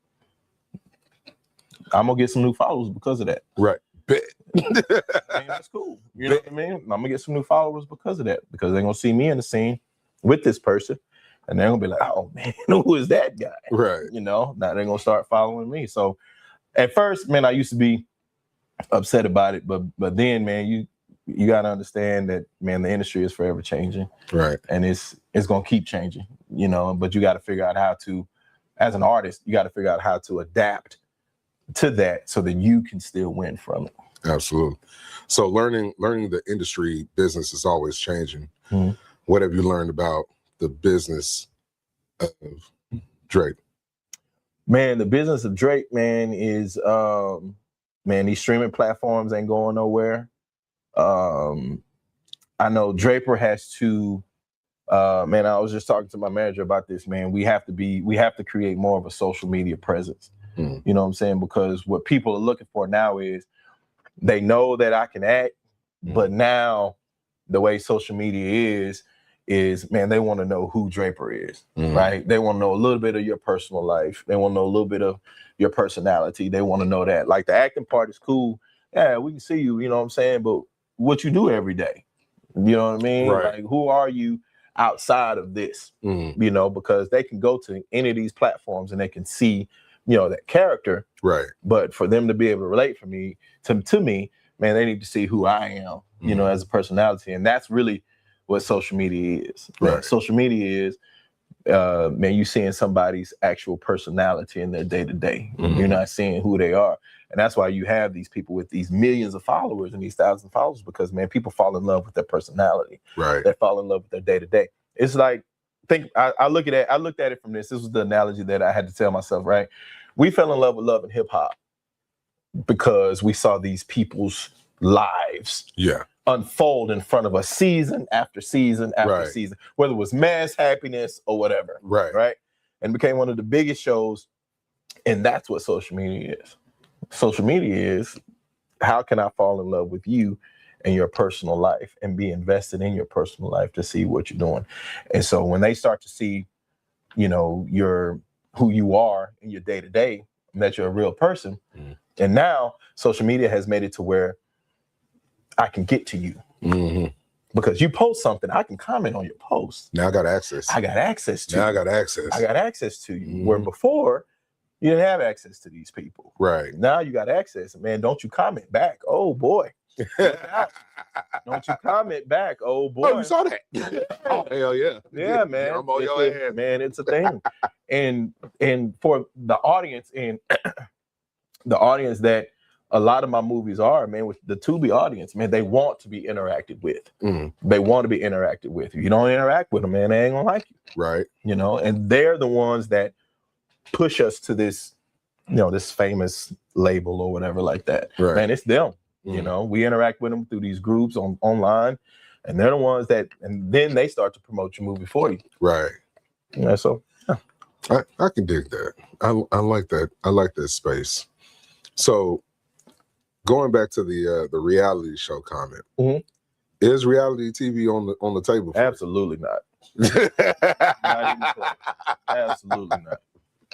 I'm gonna get some new followers because of that.
Right. Bet.
I mean, that's cool. You know what I mean? I'm gonna get some new followers because of that, because they're gonna see me in the scene with this person, and they're gonna be like, oh man, who is that guy?
Right.
You know, now they're gonna start following me. So at first, man, I used to be upset about it, but then, man, you gotta understand that, man, the industry is forever changing.
Right.
And it's gonna keep changing, you know, but you gotta figure out how to, as an artist, you gotta figure out how to adapt to that so that you can still win from it.
Absolutely. So learning the industry business is always changing.
Mm-hmm.
What have you learned about the business of Drake?
Man, the business of Drake, man, is man, these streaming platforms ain't going nowhere. I know Draper has to man, I was just talking to my manager about this, man. We have to create more of a social media presence.
Mm.
You know what I'm saying? Because what people are looking for now is they know that I can act, but now the way social media is man, they want to know who Draper is, right? They want to know a little bit of your personal life. They want to know a little bit of your personality. They want to know that. Like, the acting part is cool. Yeah, we can see you, you know what I'm saying? But what you do every day, you know what I mean?
Right.
Like, who are you outside of this? You know, because they can go to any of these platforms and they can see, you know, that character.
Right.
But for them to be able to relate to me, man, they need to see who I am, you know, as a personality. And that's really what social media is.
Right.
Man, social media is, man, you seeing somebody's actual personality in their day-to-day. You're not seeing who they are. And that's why you have these people with these millions of followers and these thousands of followers, because, man, people fall in love with their personality.
Right.
They fall in love with their day-to-day. It's like, I looked at it from this. This was the analogy that I had to tell myself, right? We fell in love with love and hip hop because we saw these people's lives unfold in front of us season after season after season, whether it was Mass Happiness or whatever. Right. And became one of the biggest shows. And that's what social media is. Social media is, how can I fall in love with you and your personal life and be invested in your personal life to see what you're doing? And so when they start to see, you know, who you are in your day-to-day, that you're a real person. And now social media has made it to where I can get to you. Because you post something, I can comment on your post.
Now I got access.
I got access to you.
I got access
to you. Where before, you didn't have access to these people.
Right.
Now you got access. Man, don't you comment back. Oh, boy. Don't you comment back. Oh, boy.
Oh, you saw that? Oh, hell yeah.
Yeah, man.
I'm on your ass.
Man, it's a thing. and for the audience, and the audience that a lot of my movies are, man, with the Tubi audience, man, they want to be interacted with. They want to be interacted with. If you don't interact with them, man, they ain't gonna like you.
Right.
You know, and they're the ones that push us to this, you know, this famous label or whatever like that.
Right.
Man, it's them. You know, we interact with them through these groups online, and they're the ones that, and then they start to promote your movie for you.
Right.
Yeah, so yeah.
I can dig that. I like that. I like that space. So going back to the reality show comment, is reality TV on the table?
Absolutely not. Not even close. Absolutely not.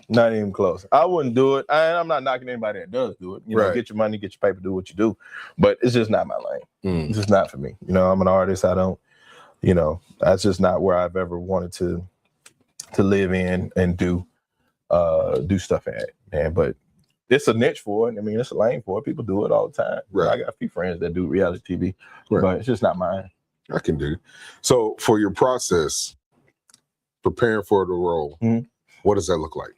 Not even close. I wouldn't do it. I'm not knocking anybody that does do it. You know, get your money, get your paper, do what you do. But it's just not my lane. It's just not for me. You know, I'm an artist. I don't, you know, that's just not where I've ever wanted to live in and do stuff at, man. But it's a niche for it. I mean, it's a lane for it. People do it all the time.
Right.
I got a few friends that do reality TV, but it's just not mine.
I can do. So for your process, preparing for the role, what does that look like?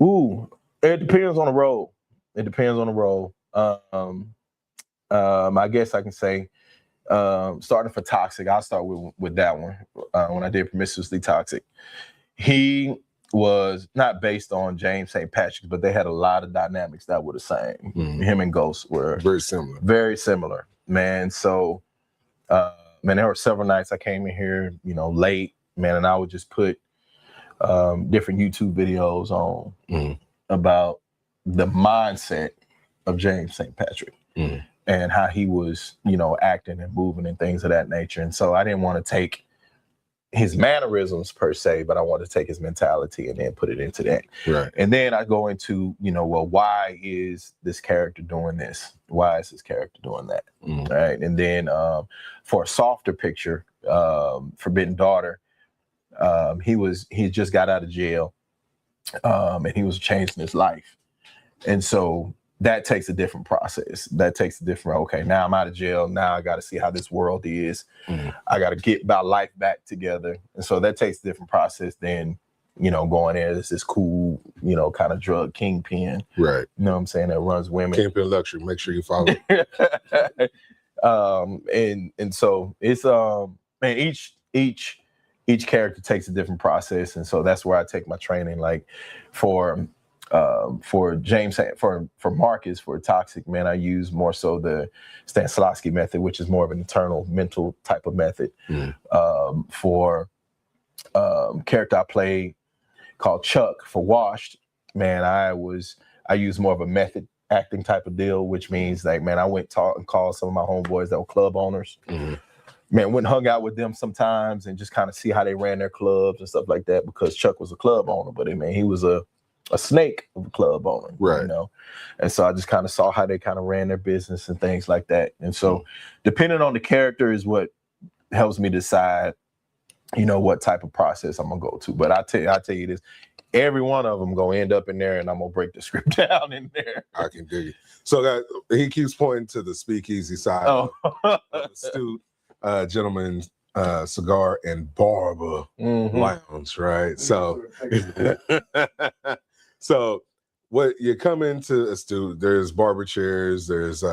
Ooh, it depends on the role. It depends on the role. I guess I can say, starting for Toxic, I'll start with that one. When I did Promiscuously Toxic, he was not based on James St. Patrick's, but they had a lot of dynamics that were the same. Him and Ghost were
very similar.
Very similar, man. So, man, there were several nights I came in here, you know, late, man, and I would just put different YouTube videos on about the mindset of James St. Patrick and how he was, acting and moving and things of that nature. And so I didn't want to take his mannerisms per se, but I wanted to take his mentality and then put it into that.
Right.
And then I go into, why is this character doing this? Why is this character doing that? Right. And then for a softer picture, Forbidden Daughter, he just got out of jail and he was changing his life. And so that takes a different process. That takes a different, okay, now I'm out of jail. Now I got to see how this world is. I got to get my life back together. And so that takes a different process than, going there as this cool, kind of drug kingpin.
Right.
You know what I'm saying? That runs women.
Kingpin luxury. Make sure you follow.
And so it's, man, each character takes a different process. And so that's where I take my training. Like for James, for Marcus, for Toxic, man, I use more so the Stanislavski method, which is more of an internal mental type of method. For character I played called Chuck for Washed, man, I use more of a method acting type of deal, which means like, man, I went and called some of my homeboys that were club owners. Man, went and hung out with them sometimes and just kind of see how they ran their clubs and stuff like that, because Chuck was a club owner, but he was a snake of a club owner,
right?
And so I just kind of saw how they kind of ran their business and things like that. And so depending on the character is what helps me decide, what type of process I'm gonna go to. But I tell you this, every one of them gonna end up in there, and I'm gonna break the script down in there.
I can dig it. So guys, he keeps pointing to the speakeasy side of Astute, Gentleman Cigar and Barber Lounge, right? So, so what you come into Astute, there's barber chairs, there's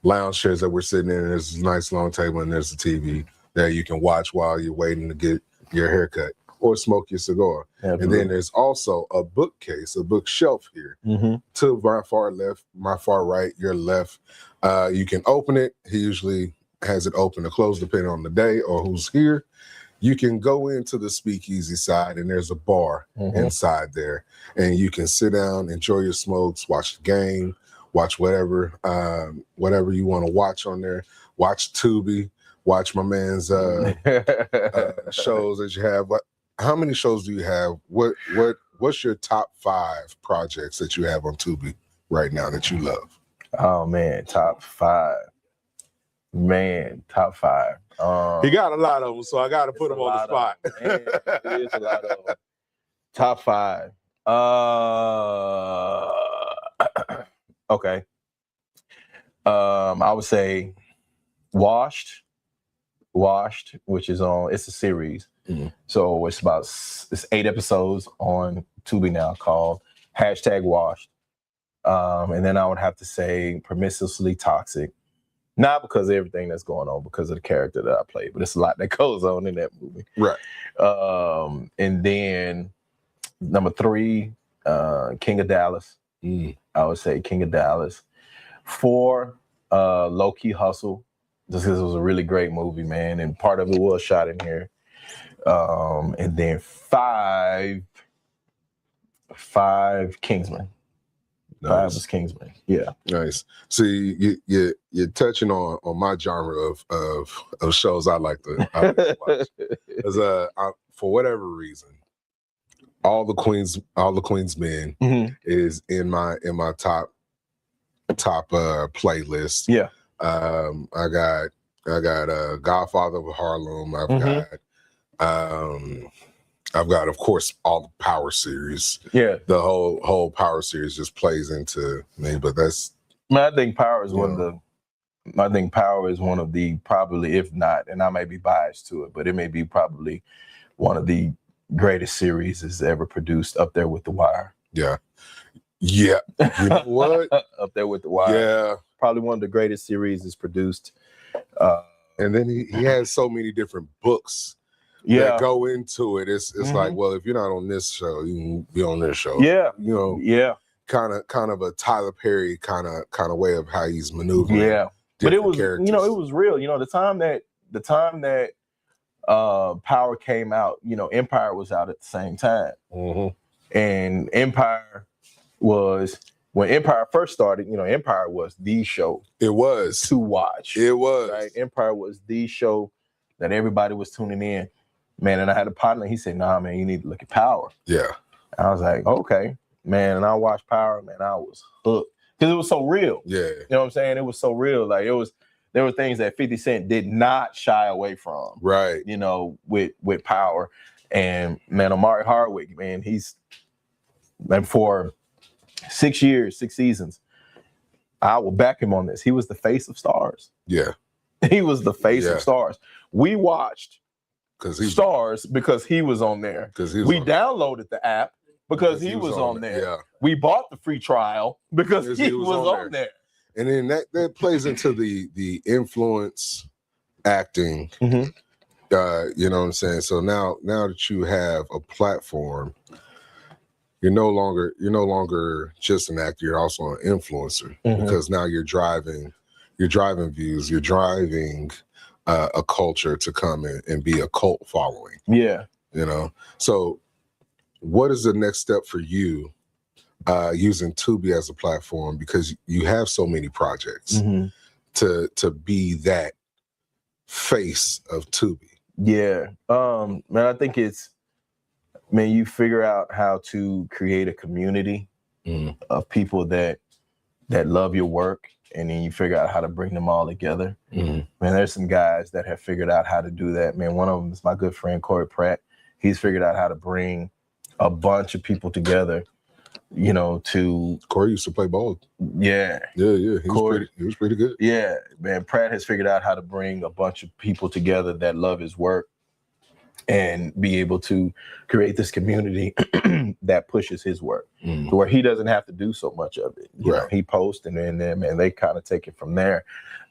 lounge chairs that we're sitting in, there's a nice long table, and there's a TV that you can watch while you're waiting to get your haircut or smoke your cigar. Absolutely. And then there's also a bookcase, a bookshelf here. To my far left, my far right, your left. You can open it. He usually has it open or closed depending on the day or who's here. You can go into the speakeasy side, and there's a bar inside there, and you can sit down, enjoy your smokes, watch the game, watch whatever you want to watch on there. Watch Tubi, watch my man's shows that you have. How many shows do you have? What's your top 5 projects that you have on Tubi right now that you love?
Oh man, top 5. Man, top 5.
He got a lot of them, so I got to put him on the spot.
It is a lot of them. Top 5. Okay. I would say Washed, which is it's a series. So it's 8 episodes on Tubi now called #Washed. And then I would have to say Permissively Toxic. Not because of everything that's going on, because of the character that I play, but it's a lot that goes on in that movie.
Right.
And then number 3, King of Dallas. I would say King of Dallas. 4, Low Key Hustle. Just because it was a really great movie, man. And part of it was shot in here. And then 5 Kingsman.
Nice.
5 was Kingsman. Yeah.
Nice. See, you're touching on my genre of shows I like to watch. Because for whatever reason, All the Queen's Men is in my top playlist.
Yeah.
I got Godfather of Harlem. I've got, of course, all the Power series. Yeah, the whole Power series just plays into me. But that's,
I think Power is one of the probably, if not, and I may be biased to it, but it may be probably one of the greatest series that's ever produced, up there with The Wire.
Yeah. You know what?
Up there with The Wire.
Yeah.
Probably one of the greatest series is produced.
And then he has so many different books that go into it. It's like, well, if you're not on this show, you can be on this show.
Yeah.
Kind of a Tyler Perry kind of way of how he's maneuvering.
Yeah. But it was,
characters.
it was real. The time that Power came out, Empire was out at the same time. And Empire was, when Empire first started, Empire was the show.
It was.
To watch.
It was.
Right? Empire was the show that everybody was tuning in. Man, and I had a partner, he said, nah, man, you need to look at Power.
Yeah.
And I was like, okay. Man, and I watched Power, man, I was hooked. Because it was so real.
Yeah.
You know what I'm saying? It was so real. Like, there were things that 50 Cent did not shy away from.
Right.
With Power. And, man, Omari Hardwick, man, for 6 years, 6 seasons, I will back him on this. He was the face of Stars.
Yeah.
He was the face of Stars. We watched Stars because he was on there. We downloaded the app because he was on there.
Yeah.
We bought the free trial because he was on there.
And then that plays into the influence acting.
Mm-hmm.
You know what I'm saying? So now that you have a platform, you're no longer just an actor, you're also an influencer, because now you're driving views, you're driving a culture to come in and be a cult following.
Yeah.
So what is the next step for you using Tubi as a platform, because you have so many projects to be that face of Tubi?
Yeah. Man, I think you figure out how to create a community of people that love your work, and then you figure out how to bring them all together. Man, there's some guys that have figured out how to do that. Man, one of them is my good friend, Corey Pratt. He's figured out how to bring a bunch of people together,
Corey used to play ball.
Yeah.
He was pretty good.
Yeah, man, Pratt has figured out how to bring a bunch of people together that love his work and be able to create this community that pushes his work, to where he doesn't have to do so much of it. You know, he posts and then man, they kind of take it from there.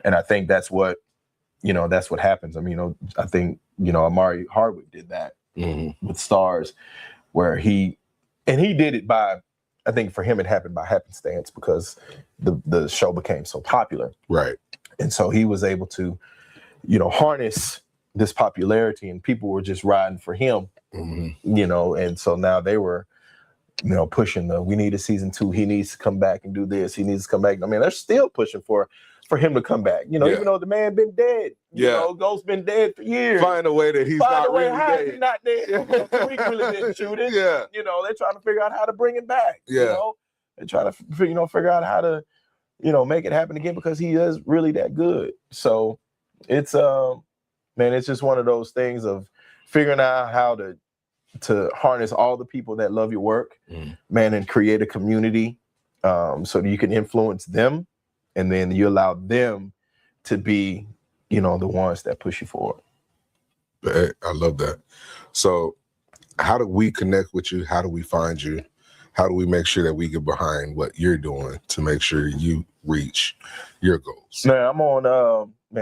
And I think that's what happens. I mean, I think, Omari Hardwick did that with Stars, where he did it by, I think for him it happened by happenstance because the show became so popular.
Right.
And so he was able to, harness this popularity, and people were just riding for him, and so now they were, pushing we need a season 2. He needs to come back and do this. He needs to come back. I mean, they're still pushing for him to come back, even though the man been dead. Ghost's been dead for years.
Find a way that he's not really
how
dead.
He's not dead. Tariq really didn't shoot it.
Yeah.
They're trying to figure out how to bring it back.
Yeah.
They're trying to, figure out how to, make it happen again, because he is really that good. So it's, man, it's just one of those things of figuring out how to harness all the people that love your work, man, and create a community so that you can influence them, and then you allow them to be, the ones that push you forward.
I love that. So how do we connect with you? How do we find you? How do we make sure that we get behind what you're doing to make sure you reach your goals?
Man, I'm on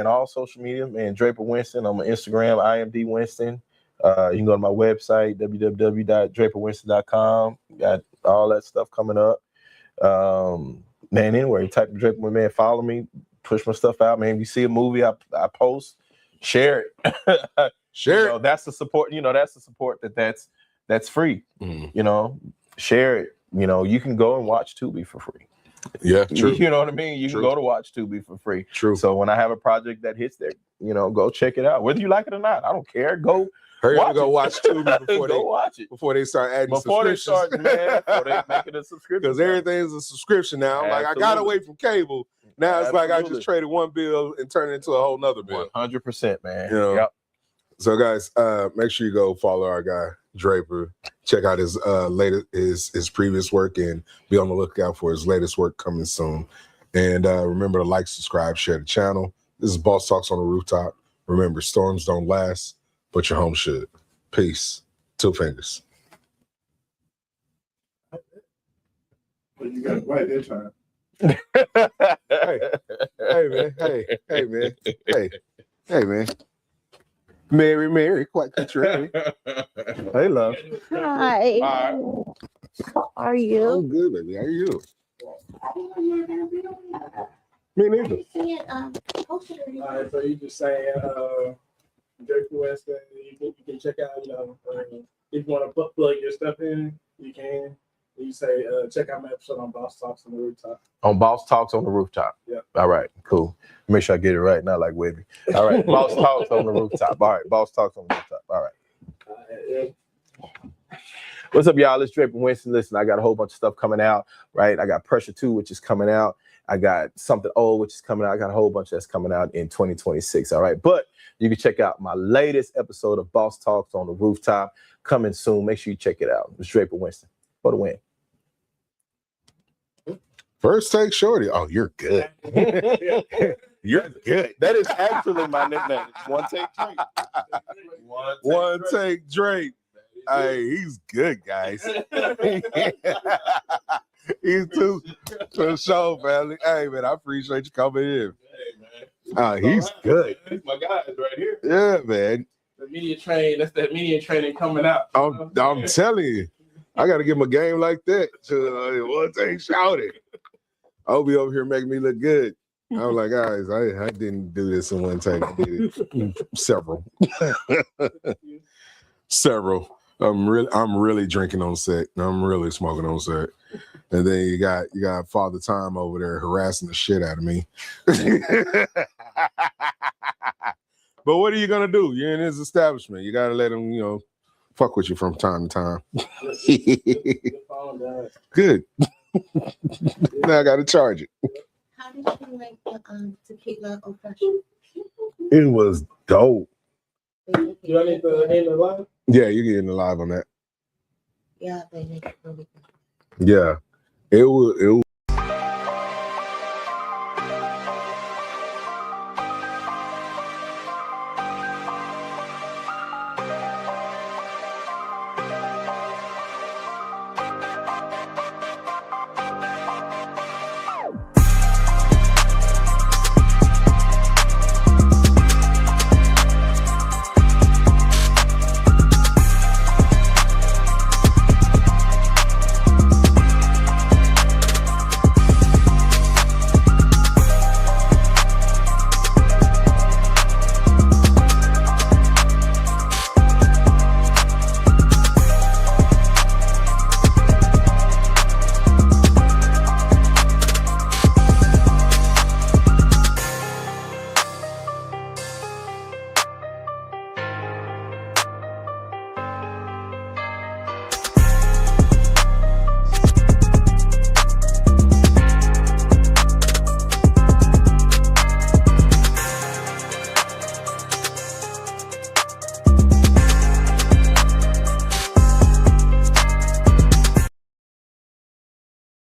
all social media, man. Draper Winston. I'm on Instagram, IMD Winston. You can go to my website, www.draperwinston.com. Got all that stuff coming up. Man, anyway, type of Draper, man, follow me, push my stuff out, man. If you see a movie I post, share it.
Share it.
That's the support, that's the support that's free. Share it. You can go and watch Tubi for free.
Yeah, true.
You know what I mean? You can go to watch Tubi for free.
True.
So when I have a project that hits there, go check it out. Whether you like it or not, I don't care. Go
hurry up and go watch Tubi before they start adding subscriptions.
Before they make it a subscription.
Because everything's a subscription now.
Absolutely.
Like, I got away from cable. Now it's like I just traded one bill and turned it into a whole nother bill.
100%, man.
Yep. So guys, make sure you go follow our guy Draper. Check out his his previous work, and be on the lookout for his latest work coming soon. And remember to like, subscribe, share the channel. This is Boss Talks on the Rooftop. Remember, storms don't last, but your home should. Peace. 2 fingers.
You got it right this time.
Hey man. Hey man. Mary, quite contrary.
Hey, love.
Hi. How are you?
I'm good, baby. How are you? Me neither.
See it posted or
All right, so you just saying Drake Wednesday. You can check out, if you want to plug your stuff in, you can. You say, check out my episode on Boss Talks on the Rooftop.
On Boss Talks on the Rooftop.
Yeah.
All right, cool. Make sure I get it right, not like Webby. All right, Boss Talks on the Rooftop. All right, Boss Talks on the Rooftop. All right.
Yeah.
What's up, y'all? It's Drake and Winston. Listen, I got a whole bunch of stuff coming out, right? I got Pressure 2, which is coming out. I got Something Old, which is coming out. I got a whole bunch that's coming out in 2026, all right? But you can check out my latest episode of Boss Talks on the Rooftop coming soon. Make sure you check it out. It's Drake and Winston for the win.
First Take Shorty. Oh, you're good. You're good.
That is actually my nickname. One Take Drake.
One Take Drake. Hey, he's good, guys. He's too for sure, family. Hey, man, I appreciate you coming in. He's good.
That's my guys right here.
Yeah, man.
The media train. That's that media training coming out.
I'm telling you, I got to give him a game like that. One Take Shorty. I'll be over here making me look good. I was like, guys, I didn't do this in one take. I did it several. Several. I'm really drinking on set. I'm really smoking on set. And then you got Father Time over there harassing the shit out of me. But what are you gonna do? You're in his establishment. You gotta let him, fuck with you from time to time. Good. Now I gotta charge it.
How did you like the tequila oppression?
It was dope.
Do I need to end the live?
Yeah, you getting live on that.
Yeah, they make it really good.
Yeah. It was